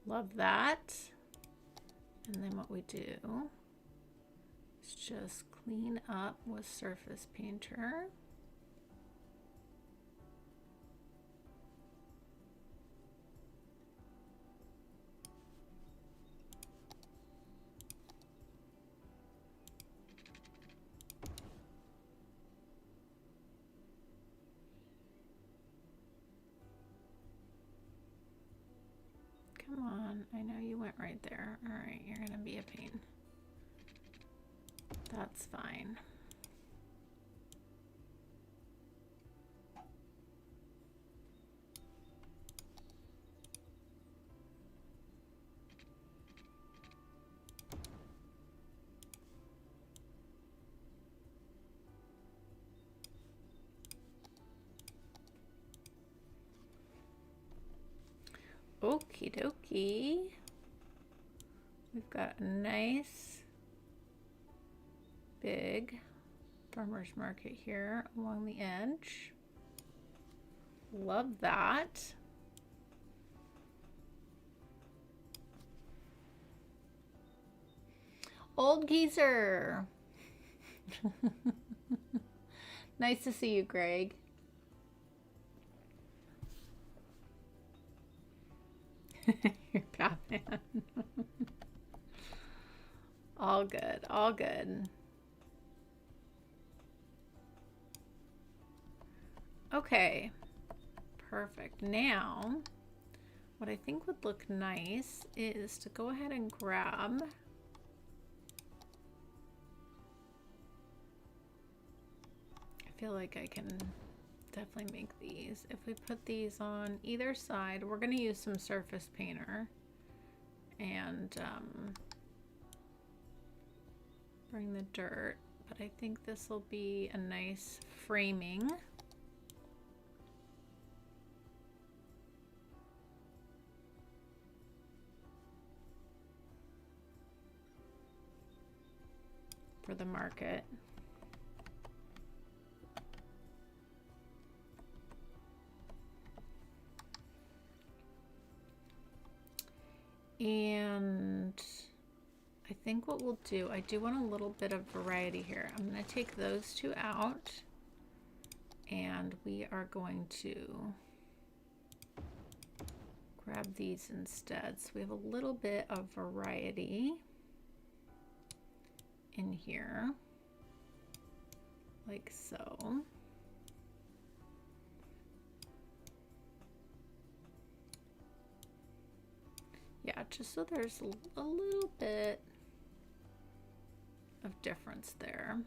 Love that. And then what we do is just clean up with surface painter. Come on, I know you went right there. All right, you're gonna be a pain. That's fine. Okie dokie. We've got a nice big farmer's market here along the edge. Love that. Old geezer. Nice to see you, Greg. You're Batman. All good, all good. Okay, perfect. Now, what I think would look nice is to go ahead and grab I feel like I can definitely make these. If we put these on either side, we're going to use some surface painter and bring the dirt, but I think this will be a nice framing. For the market. And I think what we'll do, I do want a little bit of variety here. I'm going to take those two out and we are going to grab these instead. So we have a little bit of variety in here, like so. Yeah, just so there's a little bit of difference there.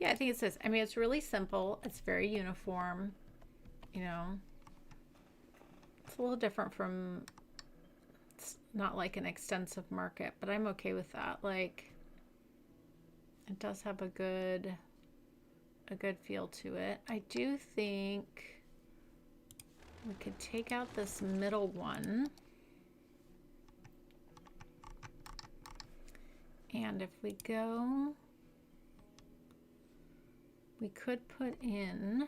Yeah, I think it says, I mean, it's really simple. It's very uniform, you know. It's a little different from, it's not like an extensive market, but I'm okay with that. Like, it does have a good feel to it. I do think we could take out this middle one. And if we go, we could put in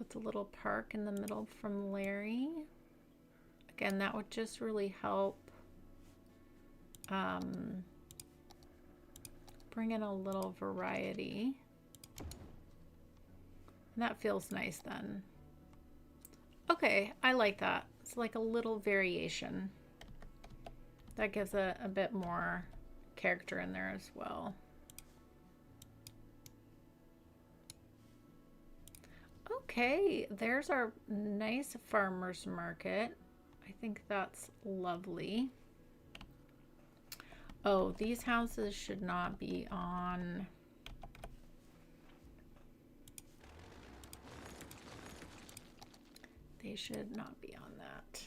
the little park in the middle from Larry. Again, that would just really help bring in a little variety. And that feels nice then. Okay, I like that. It's like a little variation. That gives a bit more character in there as well. Okay, there's our nice farmer's market. I think that's lovely. Oh, these houses should not be on. They should not be on that.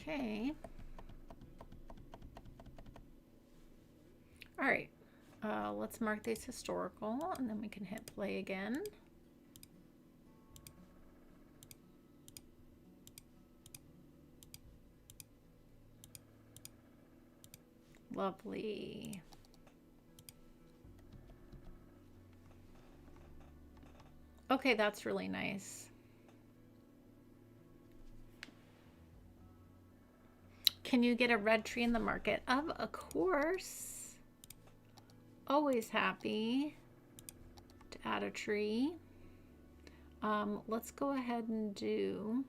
Okay. All right. Let's mark these historical, and then we can hit play again. Lovely. Okay, that's really nice. Can you get a red tree in the market? Of course. Always happy to add a tree. Let's go ahead and do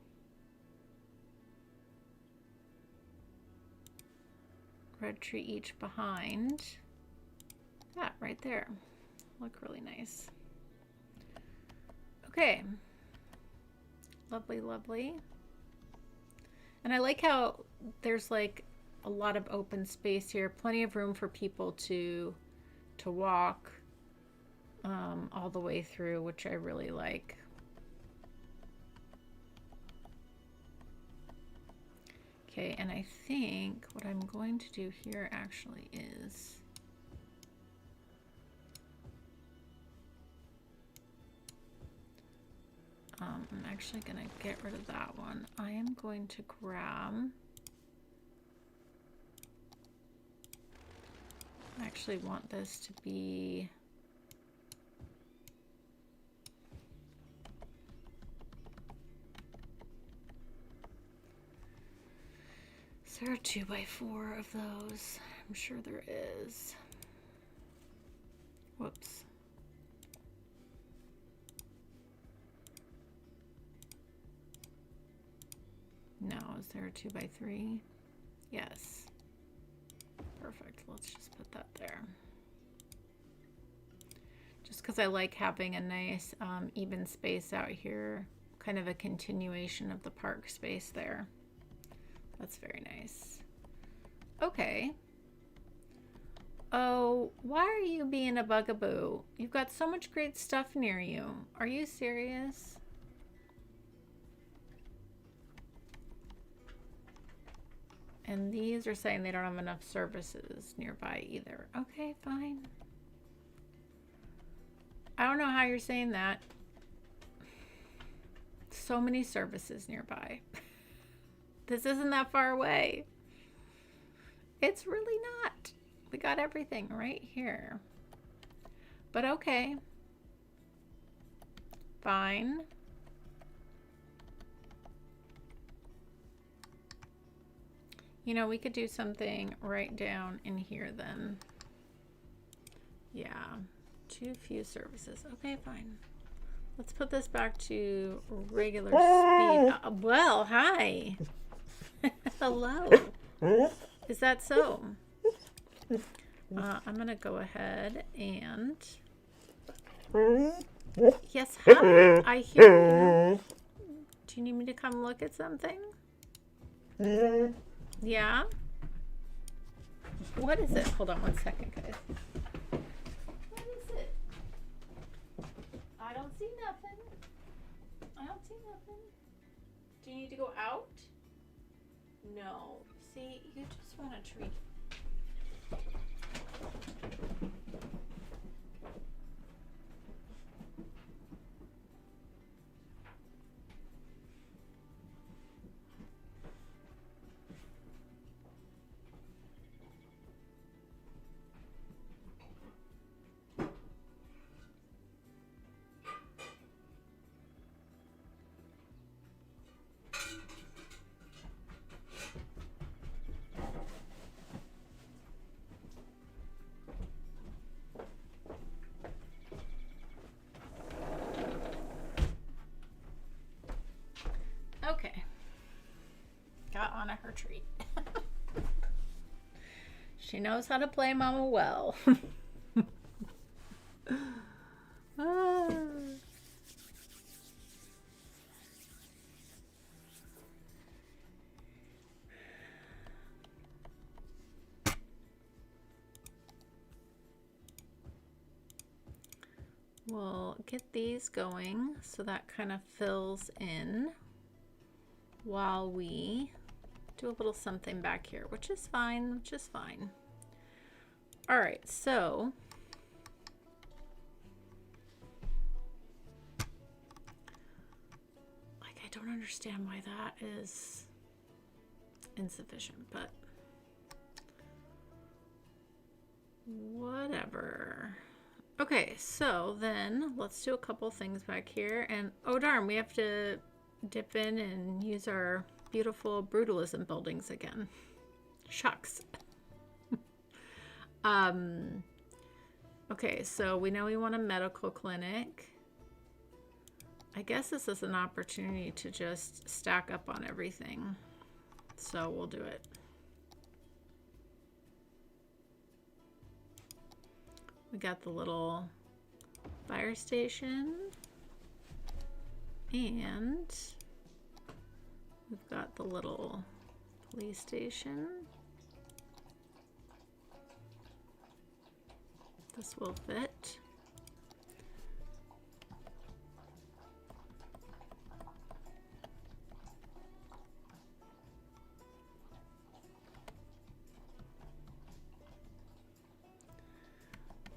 red tree each behind. That right there. Look really nice. Okay. Lovely, lovely. And I like how there's like a lot of open space here, plenty of room for people to walk all the way through, which I really like. Okay, and I think what I'm going to do here actually is I'm actually going to get rid of that one. I am going to grab, I actually want this to be Is there a 2x4 of those? I'm sure there is. Whoops. No, is there a 2x3? Yes. Perfect. Let's just put that there. Just because I like having a nice even space out here, kind of a continuation of the park space there. That's very nice. Okay. Oh, why are you being a bugaboo? You've got so much great stuff near you. Are you serious? And these are saying they don't have enough services nearby either. Okay, fine. I don't know how you're saying that. So many services nearby. This isn't that far away. It's really not. We got everything right here. But okay. Fine. You know, we could do something right down in here then. Yeah. Too few services. Okay, fine. Let's put this back to regular speed. Well, hi. Hello. Is that so? I'm going to go ahead and... Yes, hi. I hear you. Do you need me to come look at something? Yeah? What is it? Hold on one second, guys. What is it? I don't see nothing. I don't see nothing. Do you need to go out? No. See, you just want a treat. her treat. She knows how to play Mama well. Ah. We'll get these going so that kind of fills in while we do a little something back here, which is fine, which is fine. All right, so like I don't understand why that is insufficient, but whatever. Okay, so then let's do a couple things back here. And oh darn, we have to dip in and use our beautiful brutalism buildings again. Shucks. Okay, so we know we want a medical clinic. I guess this is an opportunity to just stack up on everything. So we'll do it. We got the little fire station, and we've got the little police station. This will fit.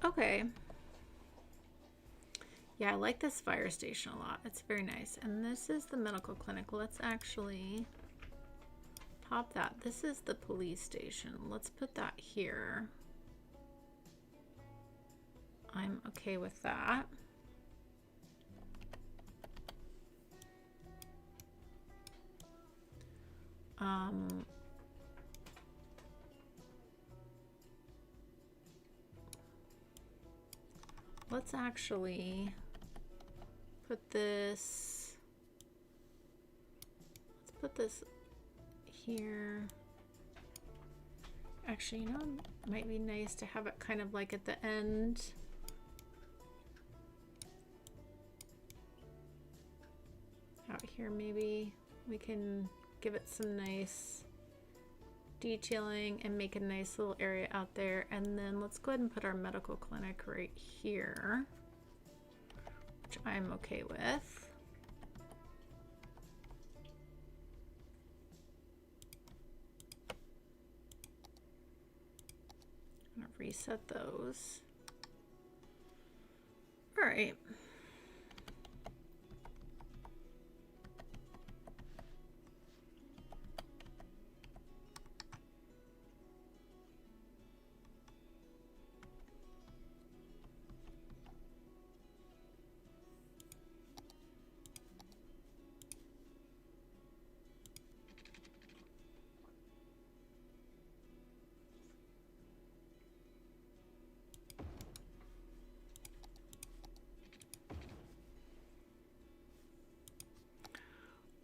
Okay. Yeah, I like this fire station a lot. It's very nice. And this is the medical clinic. Let's actually pop that. This is the police station. Let's put that here. I'm okay with that. Let's actually put this, let's put this here. Actually, you know, it might be nice to have it kind of like at the end. Out here, maybe we can give it some nice detailing and make a nice little area out there. And then let's go ahead and put our medical clinic right here, which I'm okay with. I'm gonna reset those. All right.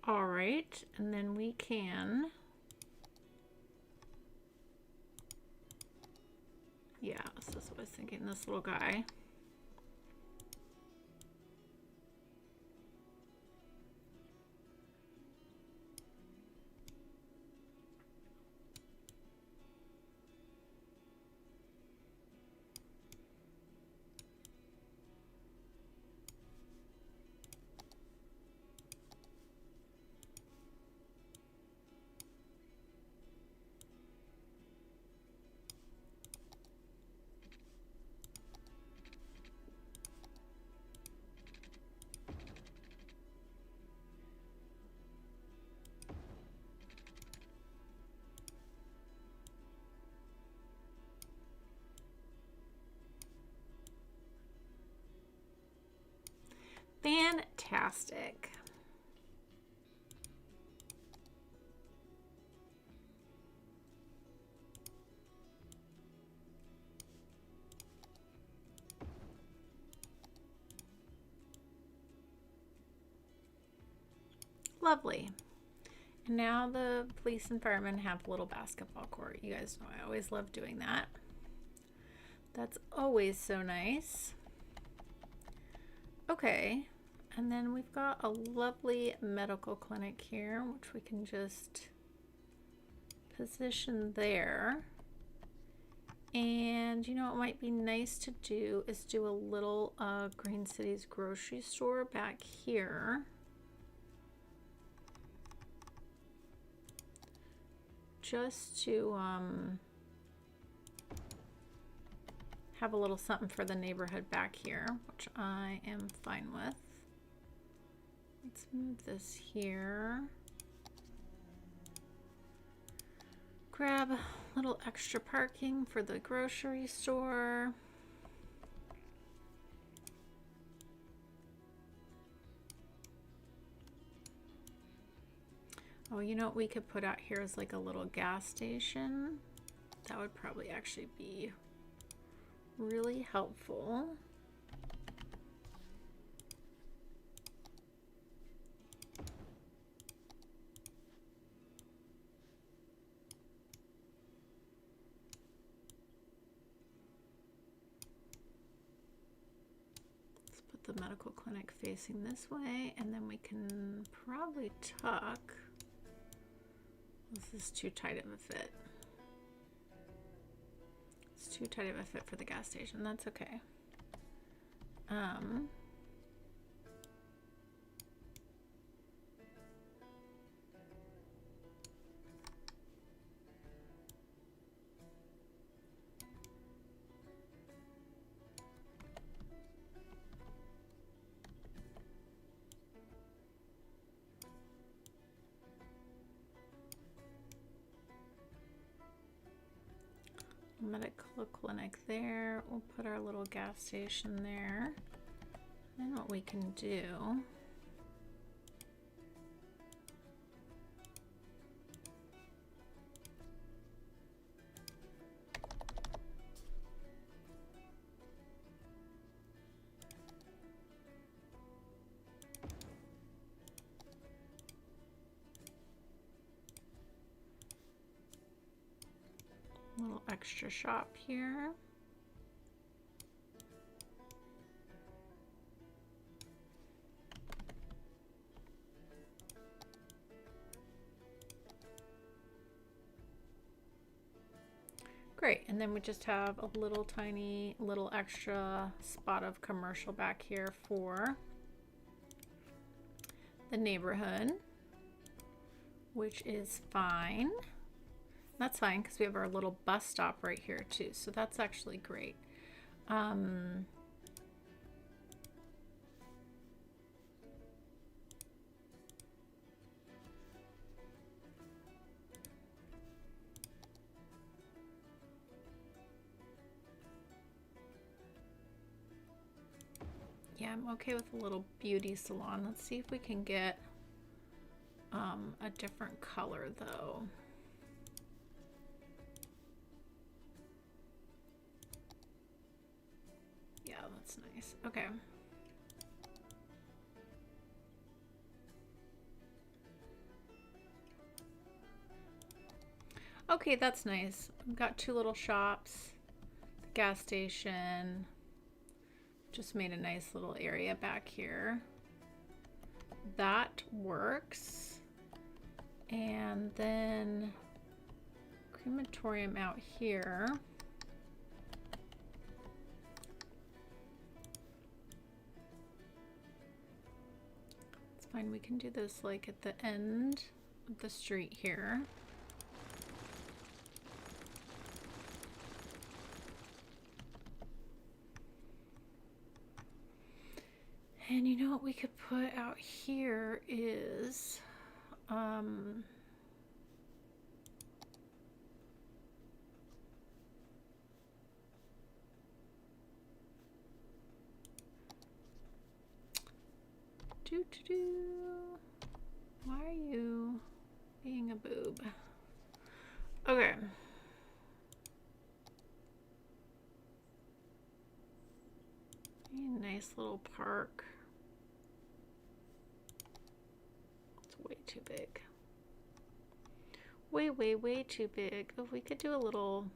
All right, and then we can, yeah, this is what I was thinking, this little guy. Fantastic. Lovely. And now the police and firemen have a little basketball court. You guys know I always love doing that. That's always so nice. Okay, and then we've got a lovely medical clinic here, which we can just position there. And you know what might be nice to do is do a little Green City's grocery store back here. Just to have a little something for the neighborhood back here, which I am fine with. Let's move this here. Grab a little extra parking for the grocery store. Oh, you know what we could put out here is like a little gas station. That would probably actually be really helpful. Let's put the medical clinic facing this way, and then we can probably tuck. This is too tight of a fit. It's too tight of a fit for the gas station. That's okay. Medical clinic there. We'll put our little gas station there. Then what we can do, little extra shop here. Great, and then we just have a little tiny little extra spot of commercial back here for the neighborhood, which is fine. That's fine because we have our little bus stop right here too, so that's actually great. Yeah, I'm okay with a little beauty salon. Let's see if we can get a different color though. Yeah, that's nice. Okay. Okay, that's nice. We've got two little shops, the gas station. Just made a nice little area back here. That works. And then crematorium out here. It's fine, we can do this like at the end of the street here. And you know what we could put out here is why are you being a boob? Okay. Nice little park. It's way too big. way too big. If we could do a little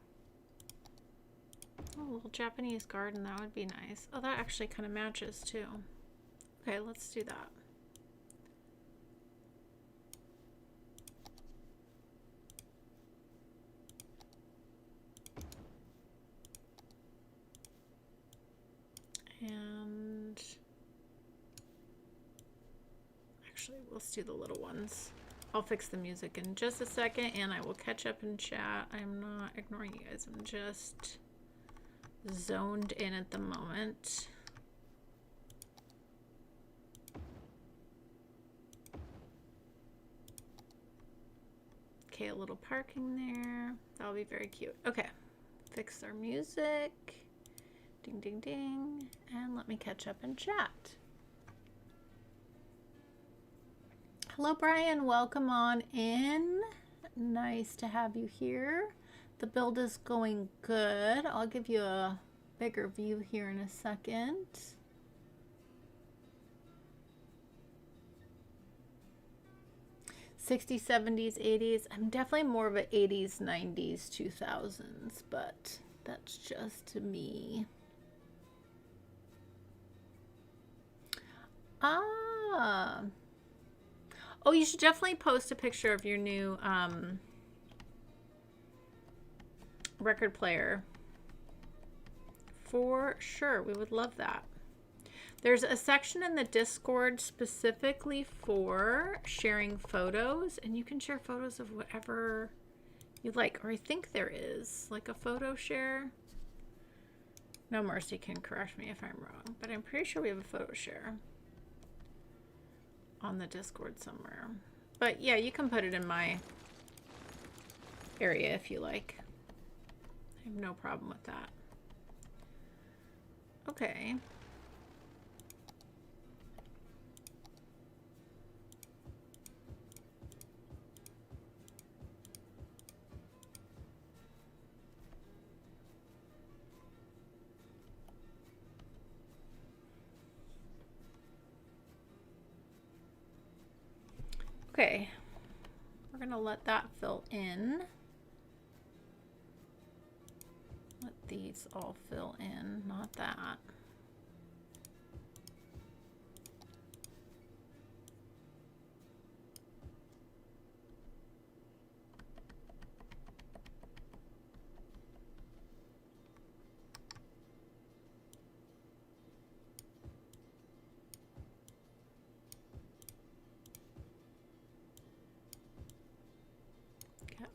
Japanese garden, that would be nice. Oh, that actually kind of matches too. Okay, let's do that. And actually, let's do the little ones. I'll fix the music in just a second, and I will catch up in chat. I'm not ignoring you guys. I'm just zoned in at the moment. Okay, a little parking there. That'll be very cute. Okay, fix our music. Ding, ding, ding. And let me catch up in chat. Hello, Brian. Welcome on in. Nice to have you here. The build is going good. I'll give you a bigger view here in a second. '60s, '70s, '80s. I'm definitely more of an '80s, '90s, 2000s, but that's just me. Ah. Oh, you should definitely post a picture of your new record player. For sure. We would love that. There's a section in the Discord specifically for sharing photos, and you can share photos of whatever you like. Or I think there is like a photo share. No Mercy can correct me if I'm wrong, but I'm pretty sure we have a photo share on the Discord somewhere. But yeah, you can put it in my area if you like. I have no problem with that. Okay. Okay, we're gonna let that fill in. Let these all fill in, not that.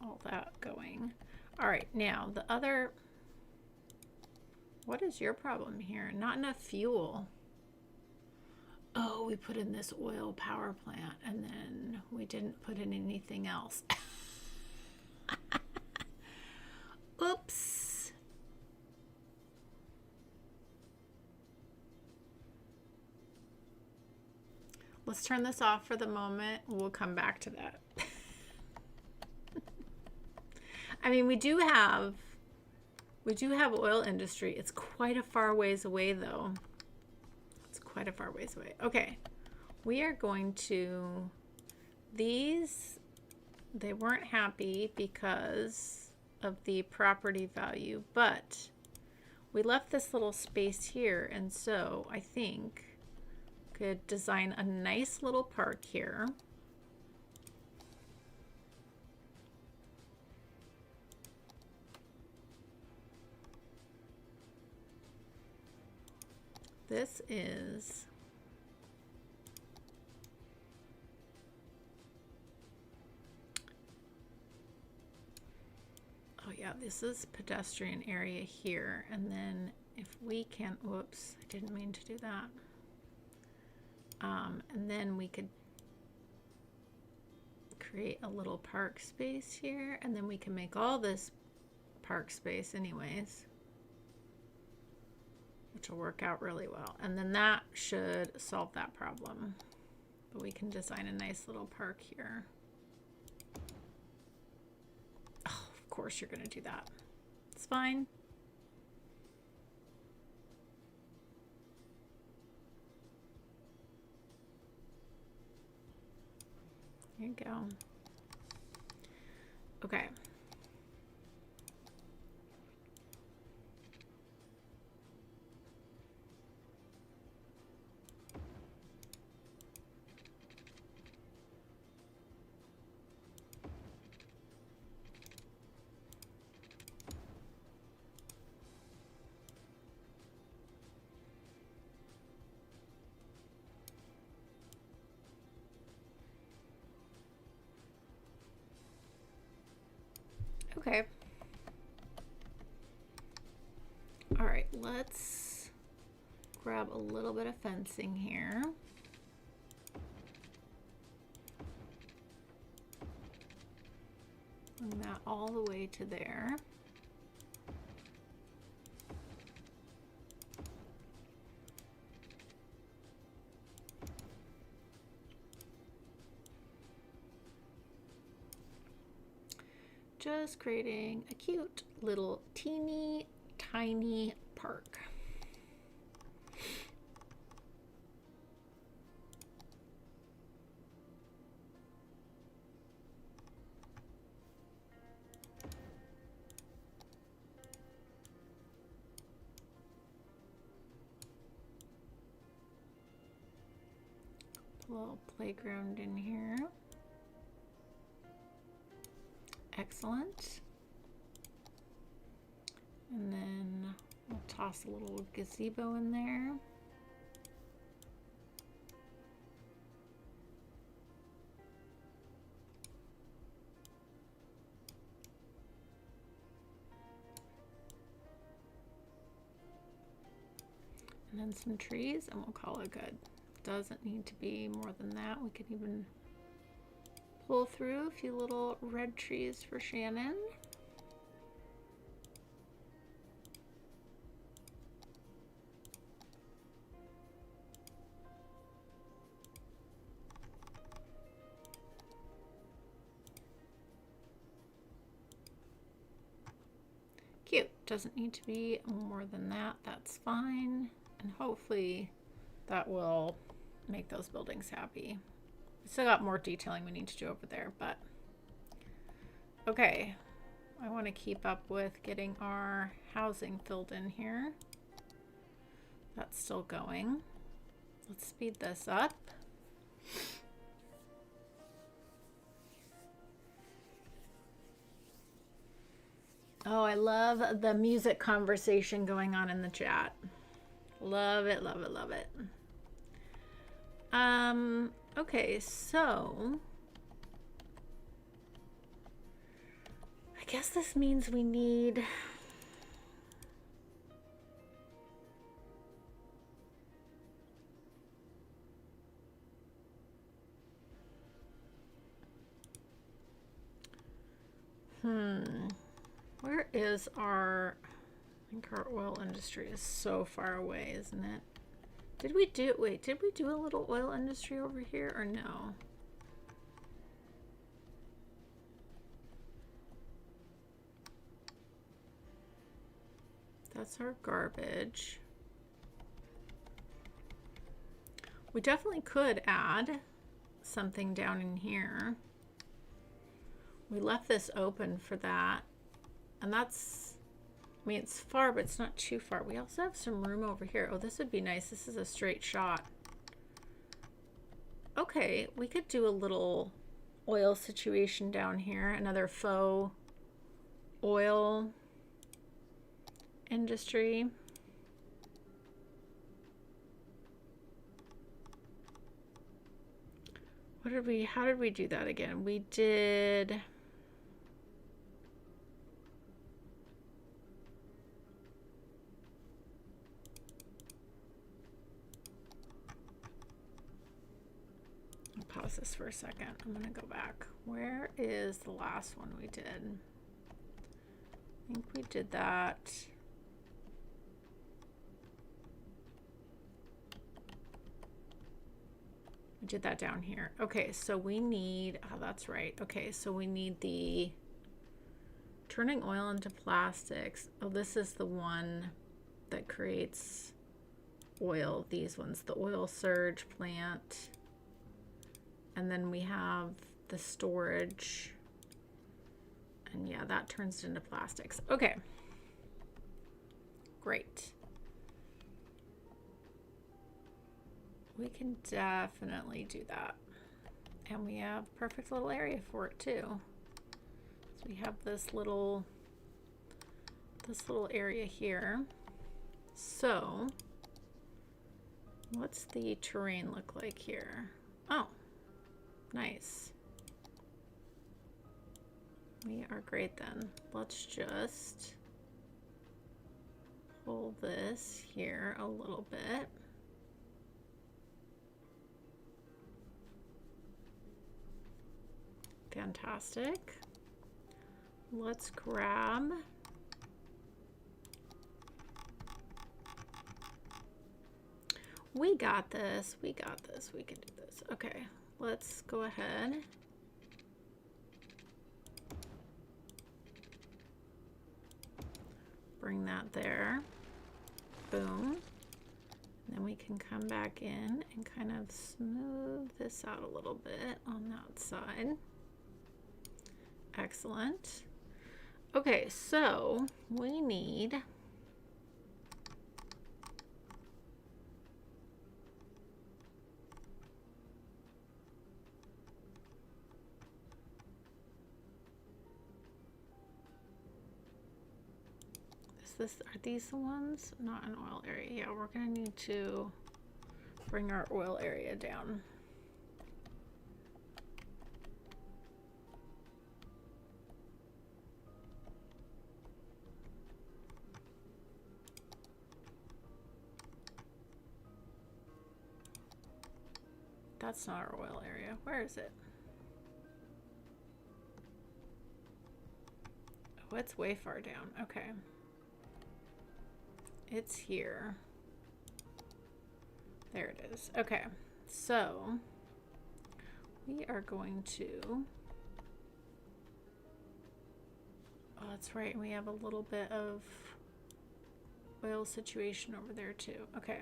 All that going. All right, now the other, what is your problem here? Not enough fuel. Oh, we put in this oil power plant and then we didn't put in anything else. Oops. Let's turn this off for the moment. We'll come back to that. I mean, we do have oil industry. It's quite a far ways away though. It's quite a far ways away. Okay. We are going to, these, they weren't happy because of the property value, but we left this little space here, and so I think could design a nice little park here. This is oh yeah, this is pedestrian area here, and then if we can, whoops, I didn't mean to do that. And then we could create a little park space here, and then we can make all this park space anyways, which will work out really well. And then that should solve that problem. But we can design a nice little park here. Oh, of course you're going to do that. It's fine. There you go. Okay. Okay. All right, let's grab a little bit of fencing here. Bring that all the way to there. Just creating a cute little teeny tiny park. A little playground in here. Excellent. And then we'll toss a little gazebo in there. And then some trees, and we'll call it good. Doesn't need to be more than that. We can even pull through a few little red trees for Shannon. Cute. Doesn't need to be more than that. That's fine. And hopefully that will make those buildings happy. We still got more detailing we need to do over there, but okay. I want to keep up with getting our housing filled in here. That's still going. Let's speed this up. Oh, I love the music conversation going on in the chat. Love it, love it, love it. Okay, so I guess this means we need where is our, I think our oil industry is so far away, isn't it? Did we do, wait, did we do a little oil industry over here or no? That's our garbage. We definitely could add something down in here. We left this open for that. And that's, I mean, it's far, but it's not too far. We also have some room over here. Oh, this would be nice. This is a straight shot. Okay, we could do a little oil situation down here. Another faux oil industry. What did we, how did we do that again? We did... Pause this for a second. I'm gonna go back. Where is the last one we did? I think we did that. We did that down here. Okay, so we need, oh, that's right. Okay, so we need the turning oil into plastics. Oh, this is the one that creates oil. These ones, the oil surge plant. And then we have the storage And yeah, that turns into plastics. Okay. Great. We can definitely do that. And we have perfect little area for it too. So we have this little area here. So what's the terrain look like here? Oh, nice. We are great then. Let's just pull this here a little bit. Fantastic. Let's grab we got this. We got this. We can do this. Okay, let's go ahead. Bring that there. Boom. And then we can come back in and kind of smooth this out a little bit on that side. Excellent. Okay, so we need are these the ones? Not an oil area. Yeah, we're gonna need to bring our oil area down. That's not our oil area. Where is it? Oh, it's way far down. Okay. It's here. There it is. Okay, so we are going to, oh, that's right, we have a little bit of oil situation over there too. Okay.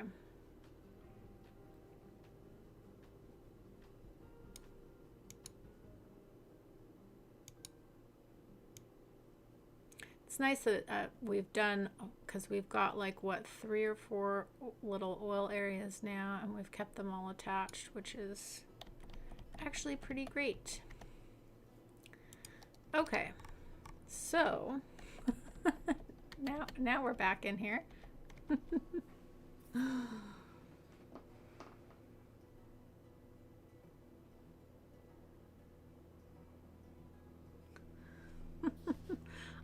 It's nice that we've done, because we've got like what, 3 or 4 little oil areas now, and we've kept them all attached, which is actually pretty great. Okay, so now we're back in here.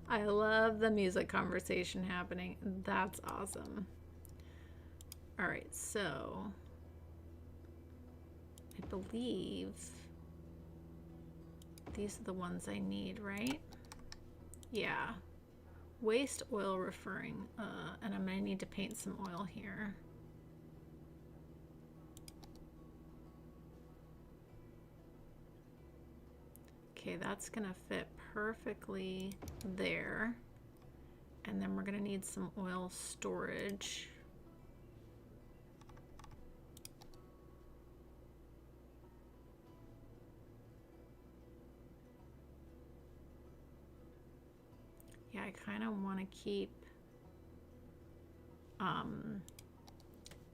I love the music conversation happening. That's awesome. All right, so I believe these are the ones I need, right? Yeah. Waste oil referring, and I'm gonna need to paint some oil here. Okay, that's gonna fit perfectly there. And then we're gonna need some oil storage. Yeah, I kind of want to keep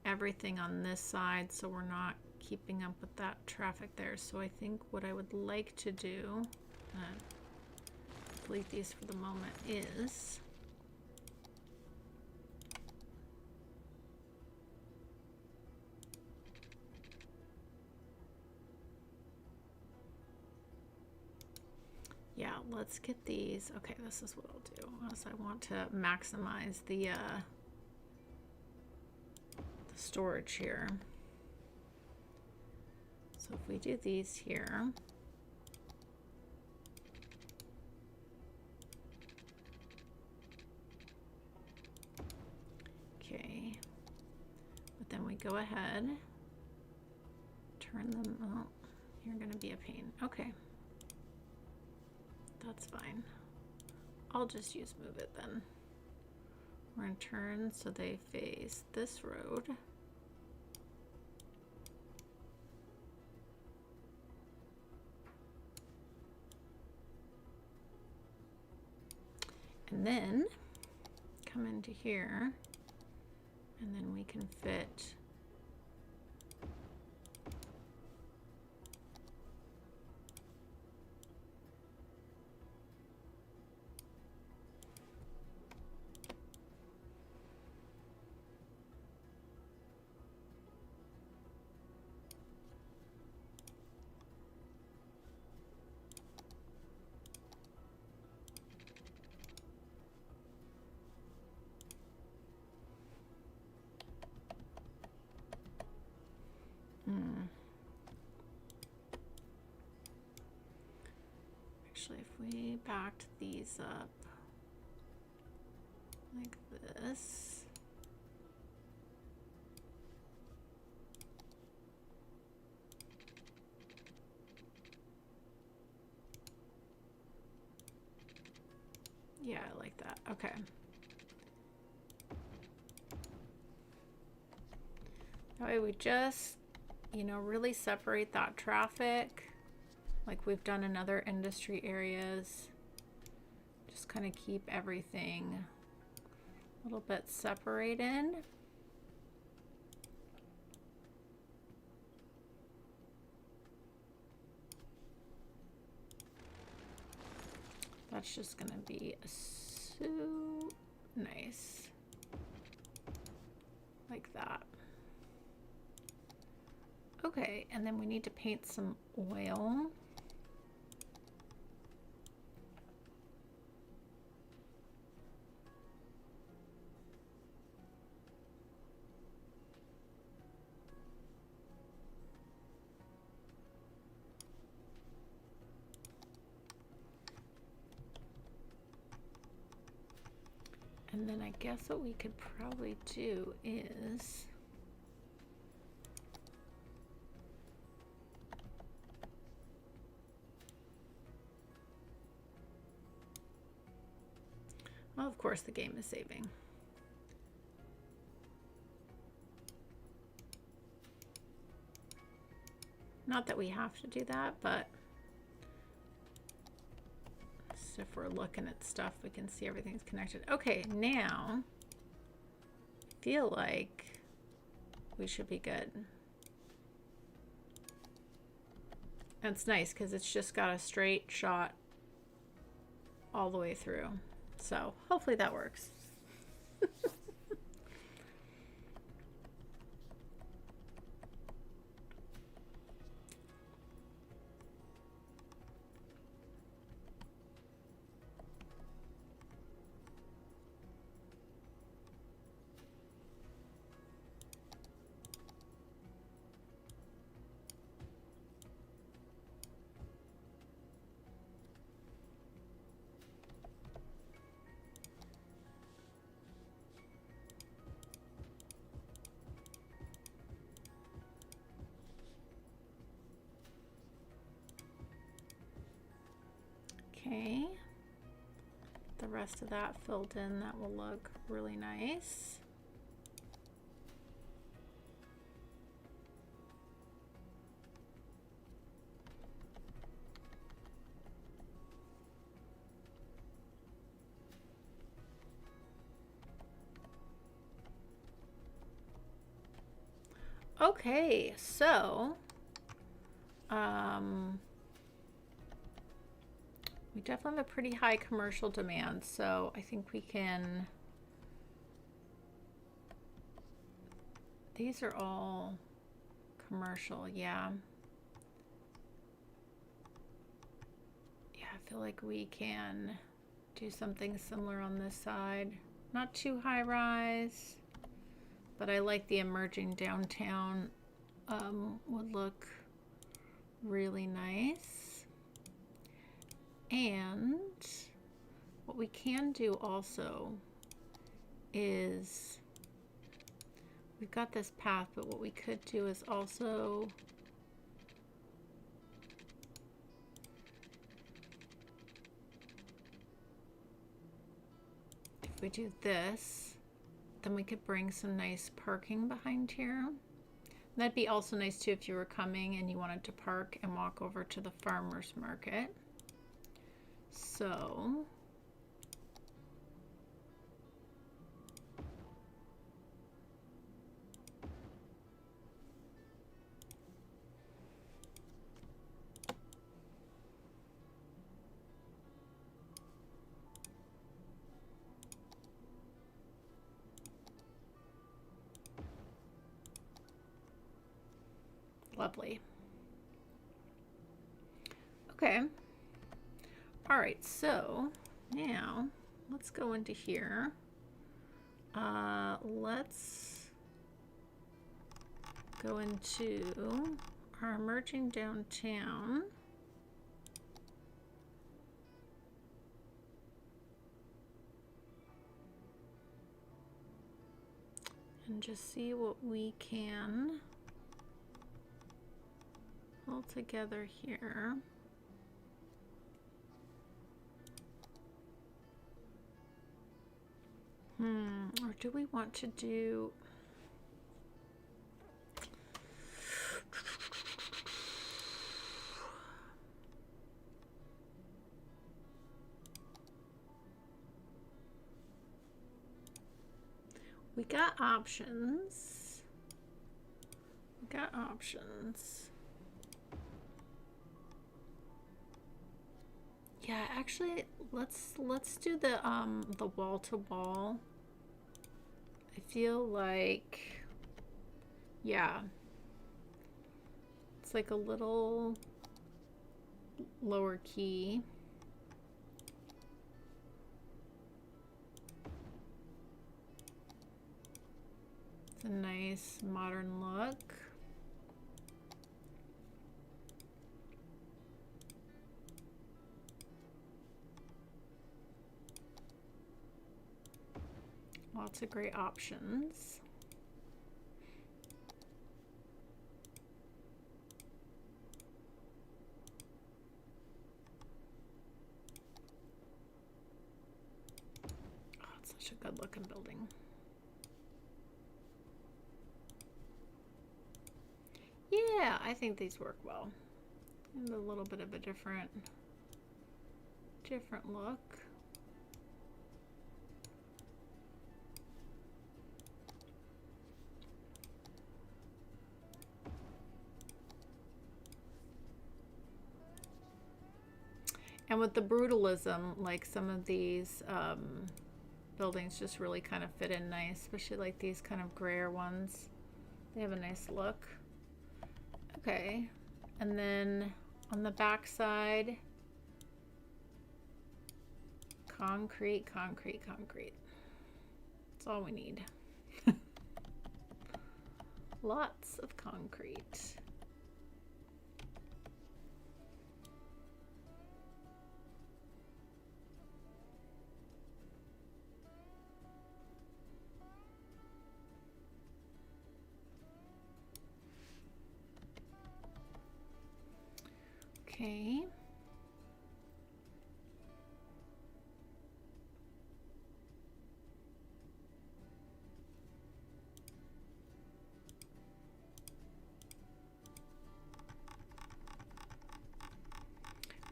everything on this side so we're not keeping up with that traffic there. So I think what I would like to do, delete these for the moment, is yeah, let's get these. Okay, this is what I'll do. As I want to maximize the storage here. So if we do these here, okay, but then we go ahead, turn them, oh, you're gonna be a pain. Okay, that's fine. I'll just use move it then. We're gonna turn so they face this road. And then come into here, and then we can fit actually, if we backed these up like this, yeah, I like that. Okay. That way we just, you know, really separate that traffic like we've done in other industry areas. Just kind of keep everything a little bit separated. That's just gonna be so nice. Like that. Okay, and then we need to paint some oil. And then I guess what we could probably do is well, of course the game is saving. Not that we have to do that, but if we're looking at stuff, we can see everything's connected. Okay, now I feel like we should be good. And it's nice because it's just got a straight shot all the way through. So hopefully that works. Okay, the rest of that filled in, that will look really nice. Okay, so we definitely have a pretty high commercial demand, so I think we can, these are all commercial, yeah. Yeah, I feel like we can do something similar on this side. Not too high rise, but I like the emerging downtown, would look really nice. And what we can do also is, we've got this path, but what we could do is also if we do this, then we could bring some nice parking behind here. That'd be also nice too if you were coming and you wanted to park and walk over to the farmer's market. So Lovely. Okay. All right, so now let's go into here. Let's go into our emerging downtown. And just see what we can pull together here. Or do we want to do... We got options. We got options. Yeah, actually, let's do the wall to wall. I feel like, yeah, it's like a little lower key. It's a nice modern look. Lots of great options. Oh, it's such a good looking building. Yeah, I think these work well. And a little bit of a different look. And with the brutalism, like some of these buildings just really kind of fit in nice, especially like these kind of grayer ones. They have a nice look. Okay, and then on the back side, concrete, concrete, concrete. That's all we need. Lots of concrete. Okay.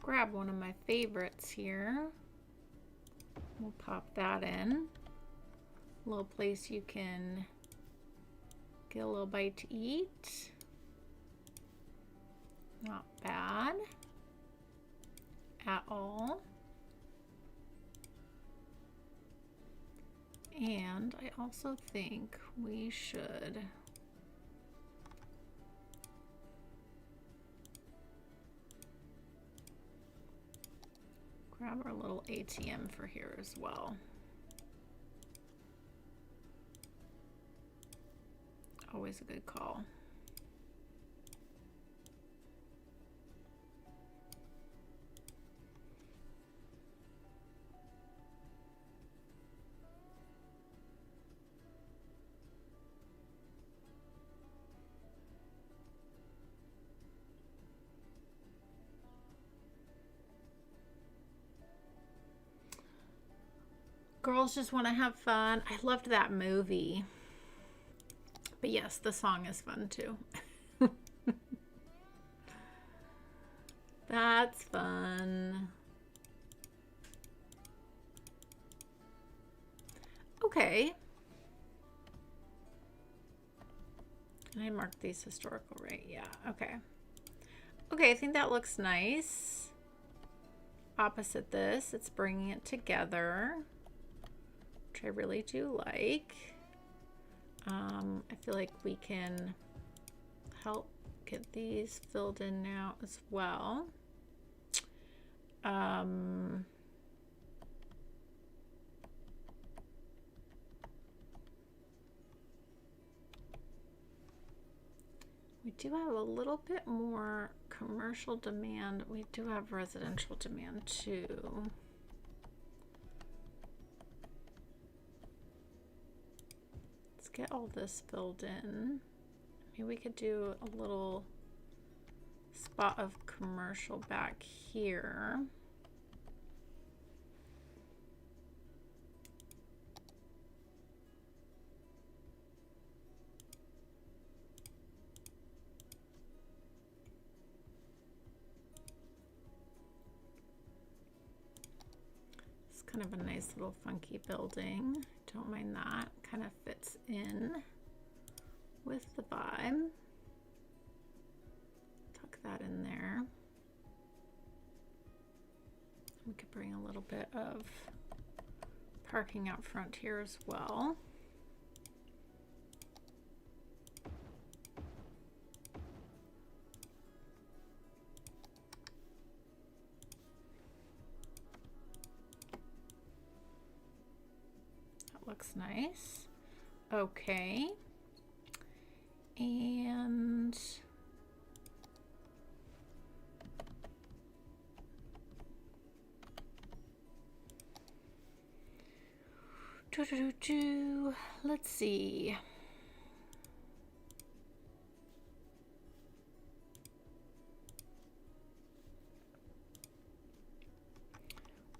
Grab one of my favorites here. We'll pop that in. A little place you can get a little bite to eat. Not bad at all. And I also think we should grab our little ATM for here as well. Always a good call. Girls just want to have fun. I loved that movie. But yes, the song is fun too. That's fun. Okay. Can I mark these historical right? Yeah, okay. Okay, I think that looks nice. Opposite this, it's bringing it together, which I really do like. I feel like we can help get these filled in now as well. We do have a little bit more commercial demand. We do have residential demand too. Let's get all this filled in. Maybe we could do a little spot of commercial back here. Kind of a nice little funky building. Don't mind that. Kind of fits in with the vibe. Tuck that in there. We could bring a little bit of parking out front here as well. Looks nice. Okay. And let's see.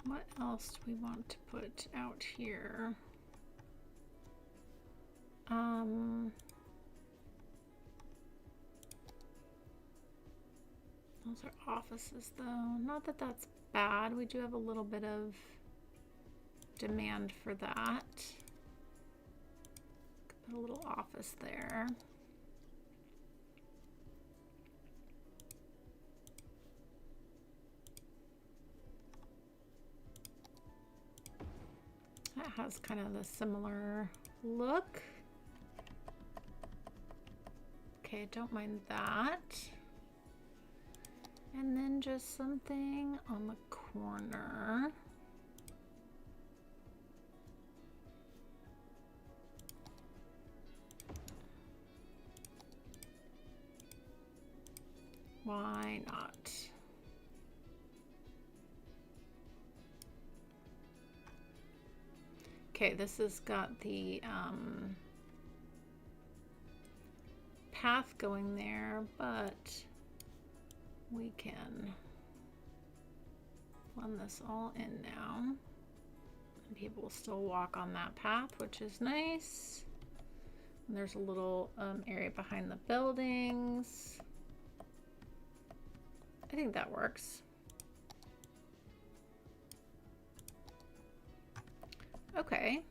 What else do we want to put out here? Those are offices though. Not that that's bad. We do have a little bit of demand for that. Put a little office there. That has kind of the similar look. Okay, don't mind that. And then just something on the corner. Why not? Okay, this has got the path going there, but we can blend this all in now. And people will still walk on that path, which is nice. And there's a little area behind the buildings. I think that works. Okay.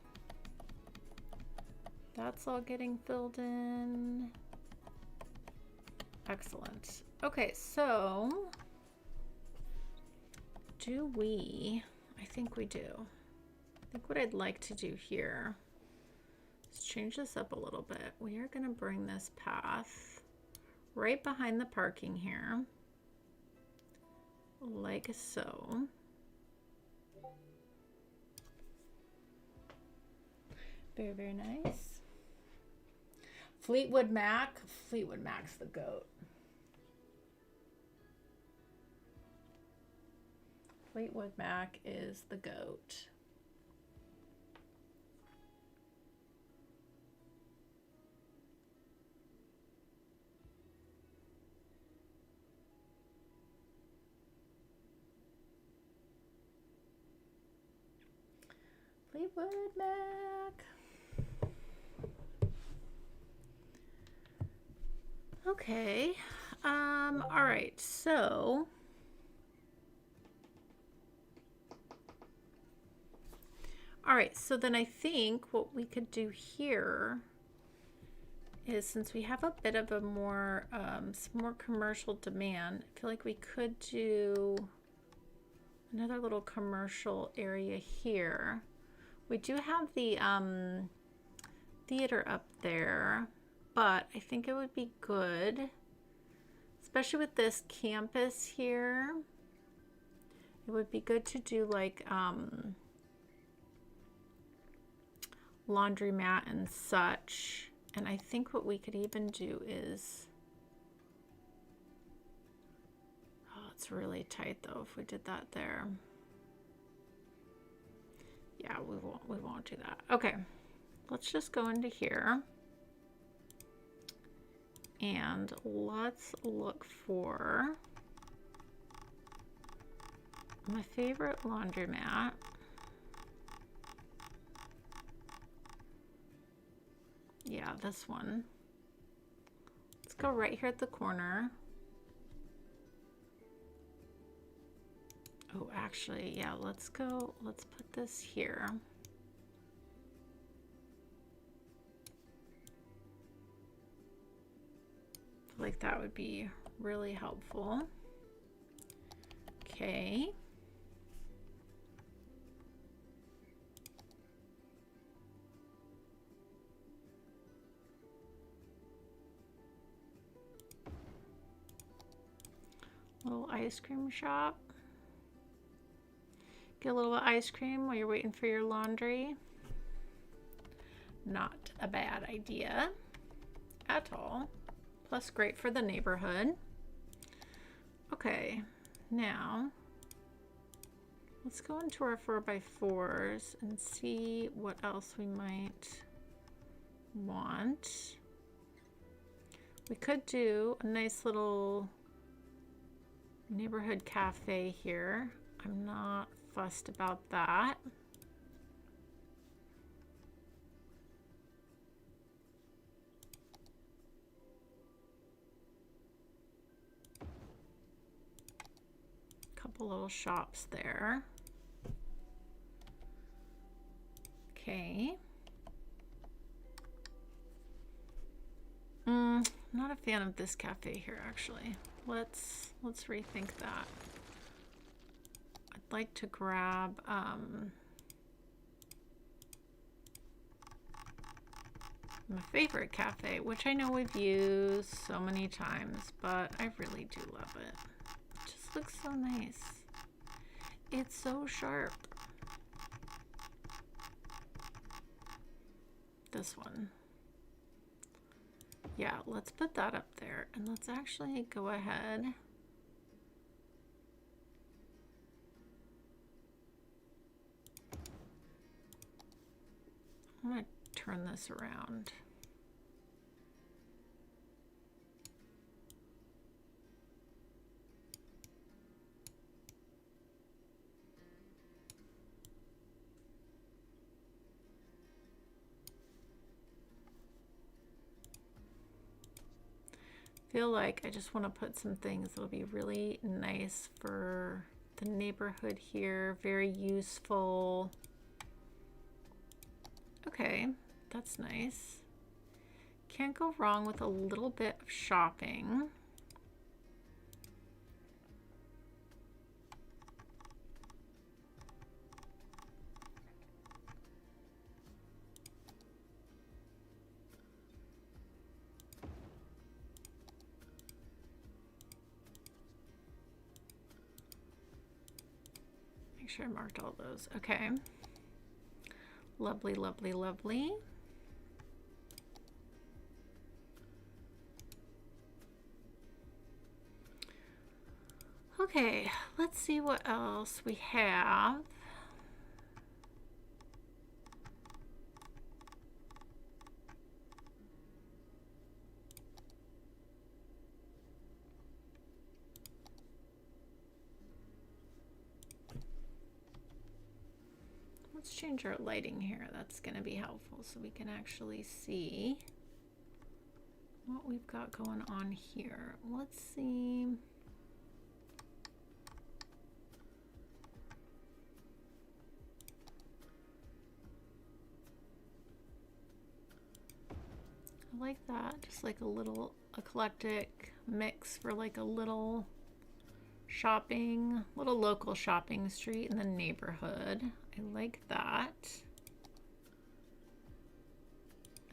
That's all getting filled in. Excellent. Okay, so I think we do. I think what I'd like to do here is change this up a little bit. We are going to bring this path right behind the parking here, like so. Very, very nice. Fleetwood Mac's the goat. Fleetwood Mac is the goat. Fleetwood Mac. Okay. All right, so then I think what we could do here is, since we have a bit of a more some more commercial demand, I feel like we could do another little commercial area here. We do have the theater up there, but I think it would be good especially with this campus here, it would be good to do like laundromat and such. And I think what we could even do is, oh, it's really tight though if we did that there. Yeah, we won't do that. Okay, let's just go into here and let's look for my favorite laundromat. Yeah, this one. Let's go right here at the corner. Oh, actually, yeah, let's put this here. I feel like that would be really helpful. Okay. Little ice cream shop. Get a little ice cream while you're waiting for your laundry. Not a bad idea at all. Plus great for the neighborhood. Okay, now let's go into our 4x4s and see what else we might want. We could do a nice little neighborhood cafe here. I'm not fussed about that. Couple little shops there. Okay. Not a fan of this cafe here actually. Let's rethink that. I'd like to grab my favorite cafe, which I know we've used so many times, but I really do love it. It just looks so nice. It's so sharp. This one. Yeah, let's put that up there, and let's actually go ahead. I'm gonna turn this around. Feel like I just want to put some things that'll be really nice for the neighborhood here. Very useful. Okay, that's nice. Can't go wrong with a little bit of shopping. Make sure I marked all those. Okay. Lovely, lovely, lovely. Okay, let's see what else we have. Let's change our lighting here. That's going to be helpful so we can actually see what we've got going on here. Let's see. I like that. Just like a little eclectic mix for like a little shopping, little local shopping street in the neighborhood. I like that.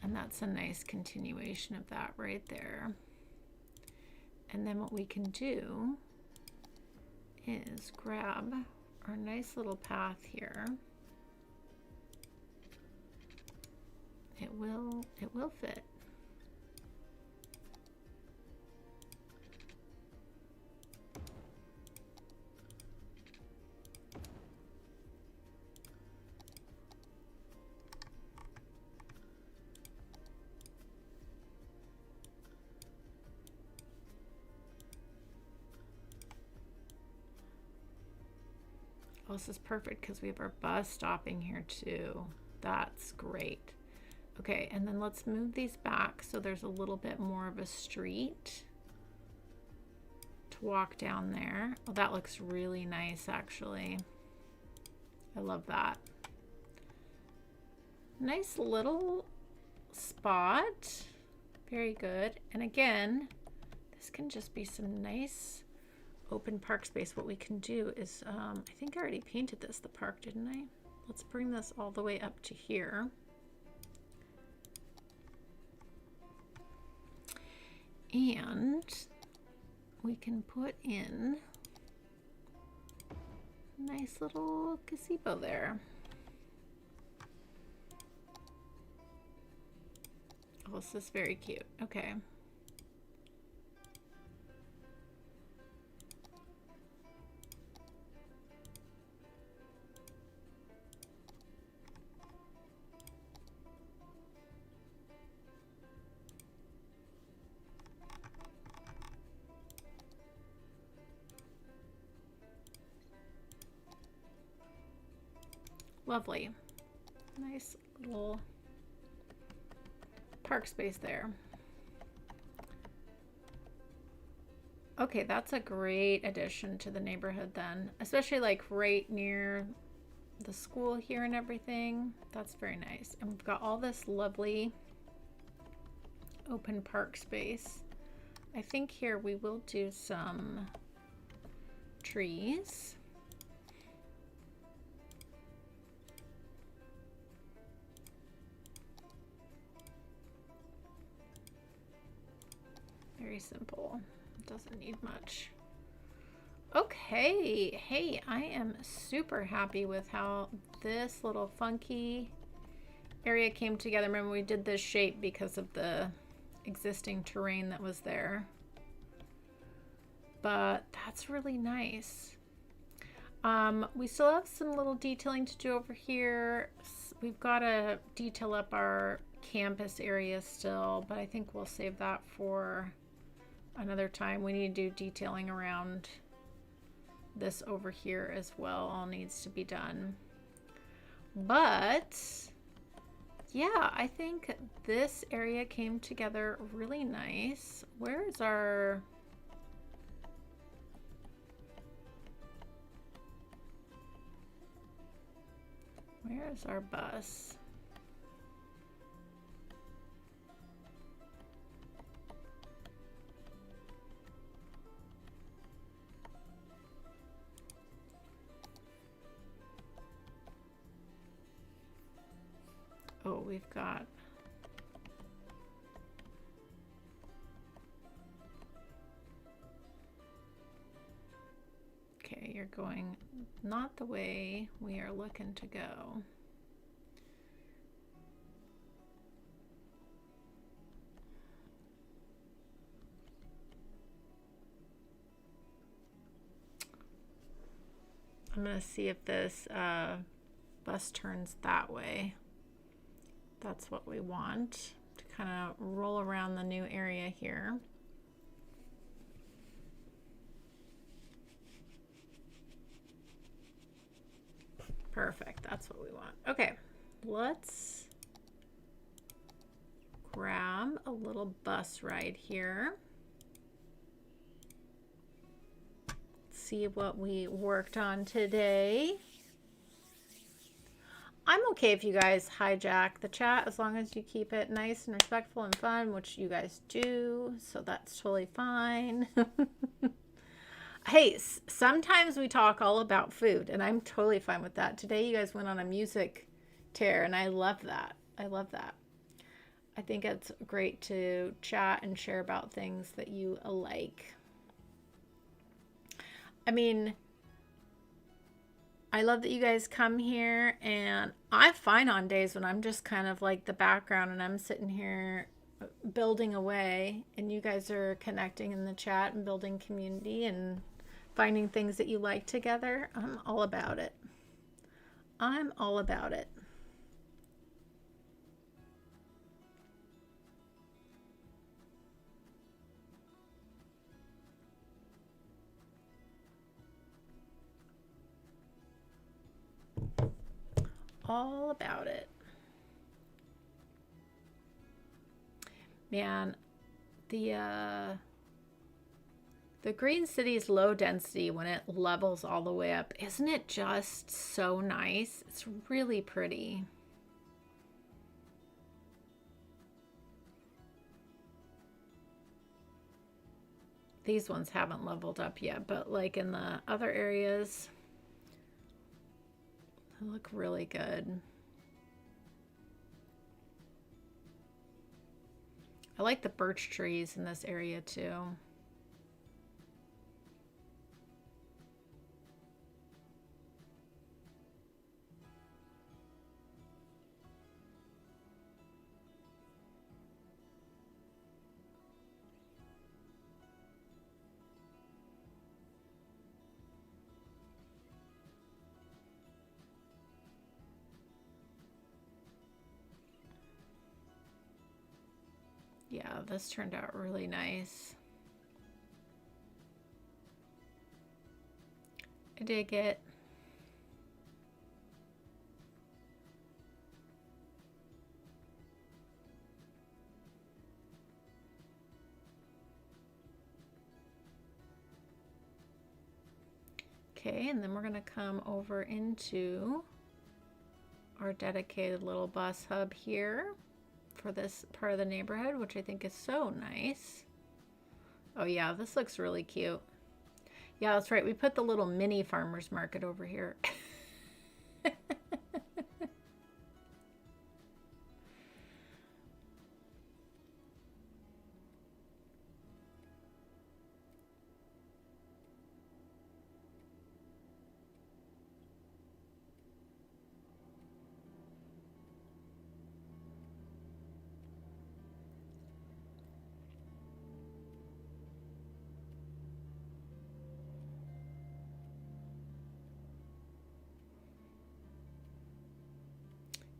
And that's a nice continuation of that right there. And then what we can do is grab our nice little path here. It will fit. Oh, this is perfect because we have our bus stopping here too. That's great. Okay, and then let's move these back so there's a little bit more of a street to walk down there. Oh, that looks really nice actually. I love that. Nice little spot. Very good. And again, this can just be some nice open park space. What we can do is, I think I already painted this, the park, didn't I? Let's bring this all the way up to here. And we can put in a nice little gazebo there. Oh, this is very cute. Okay. Lovely. Nice little park space there. Okay, that's a great addition to the neighborhood then, especially like right near the school here and everything. That's very nice. And we've got all this lovely open park space. I think here we will do some trees. Very simple. Doesn't need much. Okay. Hey, I am super happy with how this little funky area came together. Remember, we did this shape because of the existing terrain that was there. But that's really nice. We still have some little detailing to do over here. We've got to detail up our campus area still, but I think we'll save that for another time. We need to do detailing around this over here as well. All needs to be done. But yeah, I think this area came together really nice. Where's our bus? Oh, we've got okay, you're going not the way we are looking to go. I'm gonna see if this bus turns that way. That's what we want to kind of roll around the new area here. Perfect, that's what we want. Okay, let's grab a little bus ride here. See what we worked on today. I'm okay if you guys hijack the chat as long as you keep it nice and respectful and fun, which you guys do, so that's totally fine. Hey, sometimes we talk all about food, and I'm totally fine with that. Today you guys went on a music tear, and I love that. I love that. I think it's great to chat and share about things that you like. I mean, I love that you guys come here, and I'm fine on days when I'm just kind of like the background and I'm sitting here building away, and you guys are connecting in the chat and building community and finding things that you like together. I'm all about it. I'm all about it. All about it. Man, the green city's low density when it levels all the way up, isn't it just so nice? It's really pretty. These ones haven't leveled up yet, but like in the other areas, they look really good. I like the birch trees in this area too. Yeah, this turned out really nice. I dig it. Okay, and then we're going to come over into our dedicated little bus hub here for this part of the neighborhood, which I think is so nice. Oh yeah, this looks really cute. Yeah, that's right. We put the little mini farmer's market over here.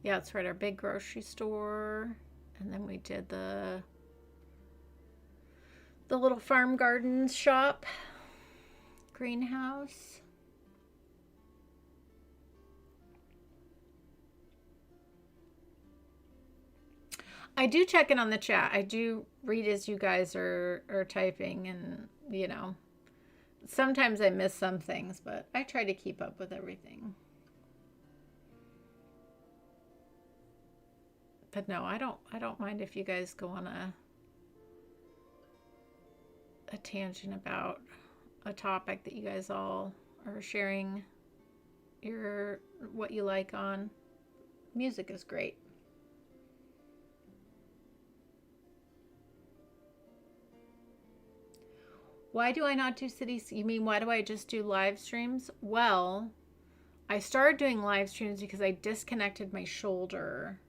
Yeah, that's right, our big grocery store. And then we did the little farm gardens shop, greenhouse. I do check in on the chat. I do read as you guys are typing, and you know, sometimes I miss some things, but I try to keep up with everything. But no, I don't mind if you guys go on a tangent about a topic that you guys all are sharing what you like on. Music is great. Why do I not do cities? You mean why do I just do live streams? Well, I started doing live streams because I disconnected my shoulder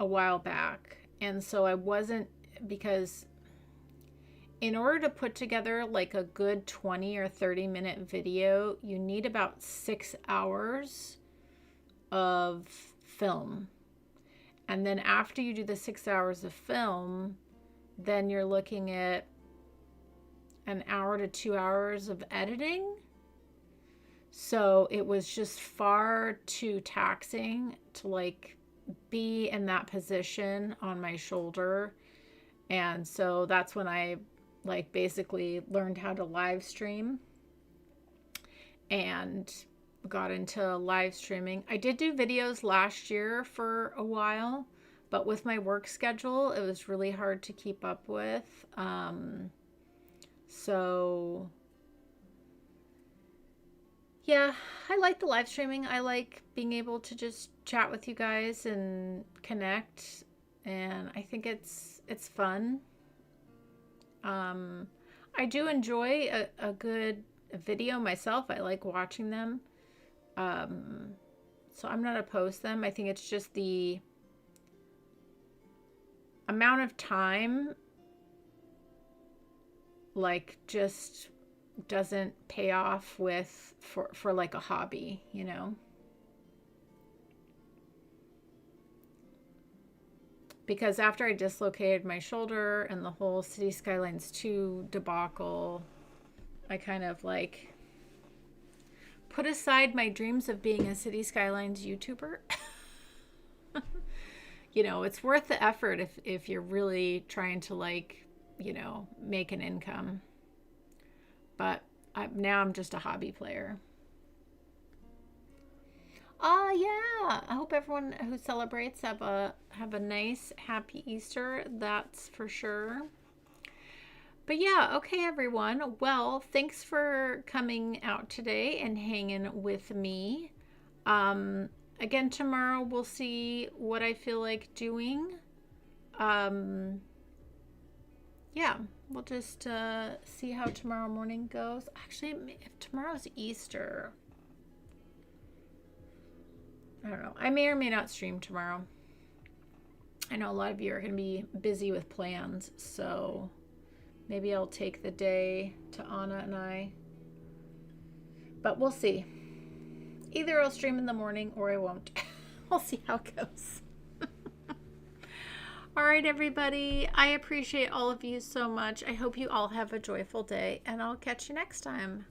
a while back. And so I wasn't, because in order to put together like a good 20 or 30 minute video, you need about 6 hours of film. And then after you do the 6 hours of film, then you're looking at an hour to 2 hours of editing. So it was just far too taxing to like be in that position on my shoulder. And so that's when I like basically learned how to live stream and got into live streaming. I did do videos last year for a while, but with my work schedule, it was really hard to keep up with. So yeah, I like the live streaming. I like being able to just chat with you guys and connect, and I think it's fun. I do enjoy a good video myself. I like watching them. So I'm not opposed to them. I think it's just the amount of time, like, just doesn't pay off with for like a hobby, you know? Because after I dislocated my shoulder and the whole City Skylines 2 debacle, I kind of like put aside my dreams of being a City Skylines YouTuber. You know, it's worth the effort if you're really trying to, like, you know, make an income. But now I'm just a hobby player. Oh yeah, I hope everyone who celebrates have a nice, happy Easter. That's for sure. But yeah, okay, everyone. Well, thanks for coming out today and hanging with me. Again, tomorrow we'll see what I feel like doing. Yeah, we'll just see how tomorrow morning goes. Actually, if tomorrow's Easter, I don't know. I may or may not stream tomorrow. I know a lot of you are going to be busy with plans, so maybe I'll take the day to Anna and I. But we'll see. Either I'll stream in the morning or I won't. We'll see how it goes. All right, everybody. I appreciate all of you so much. I hope you all have a joyful day, and I'll catch you next time.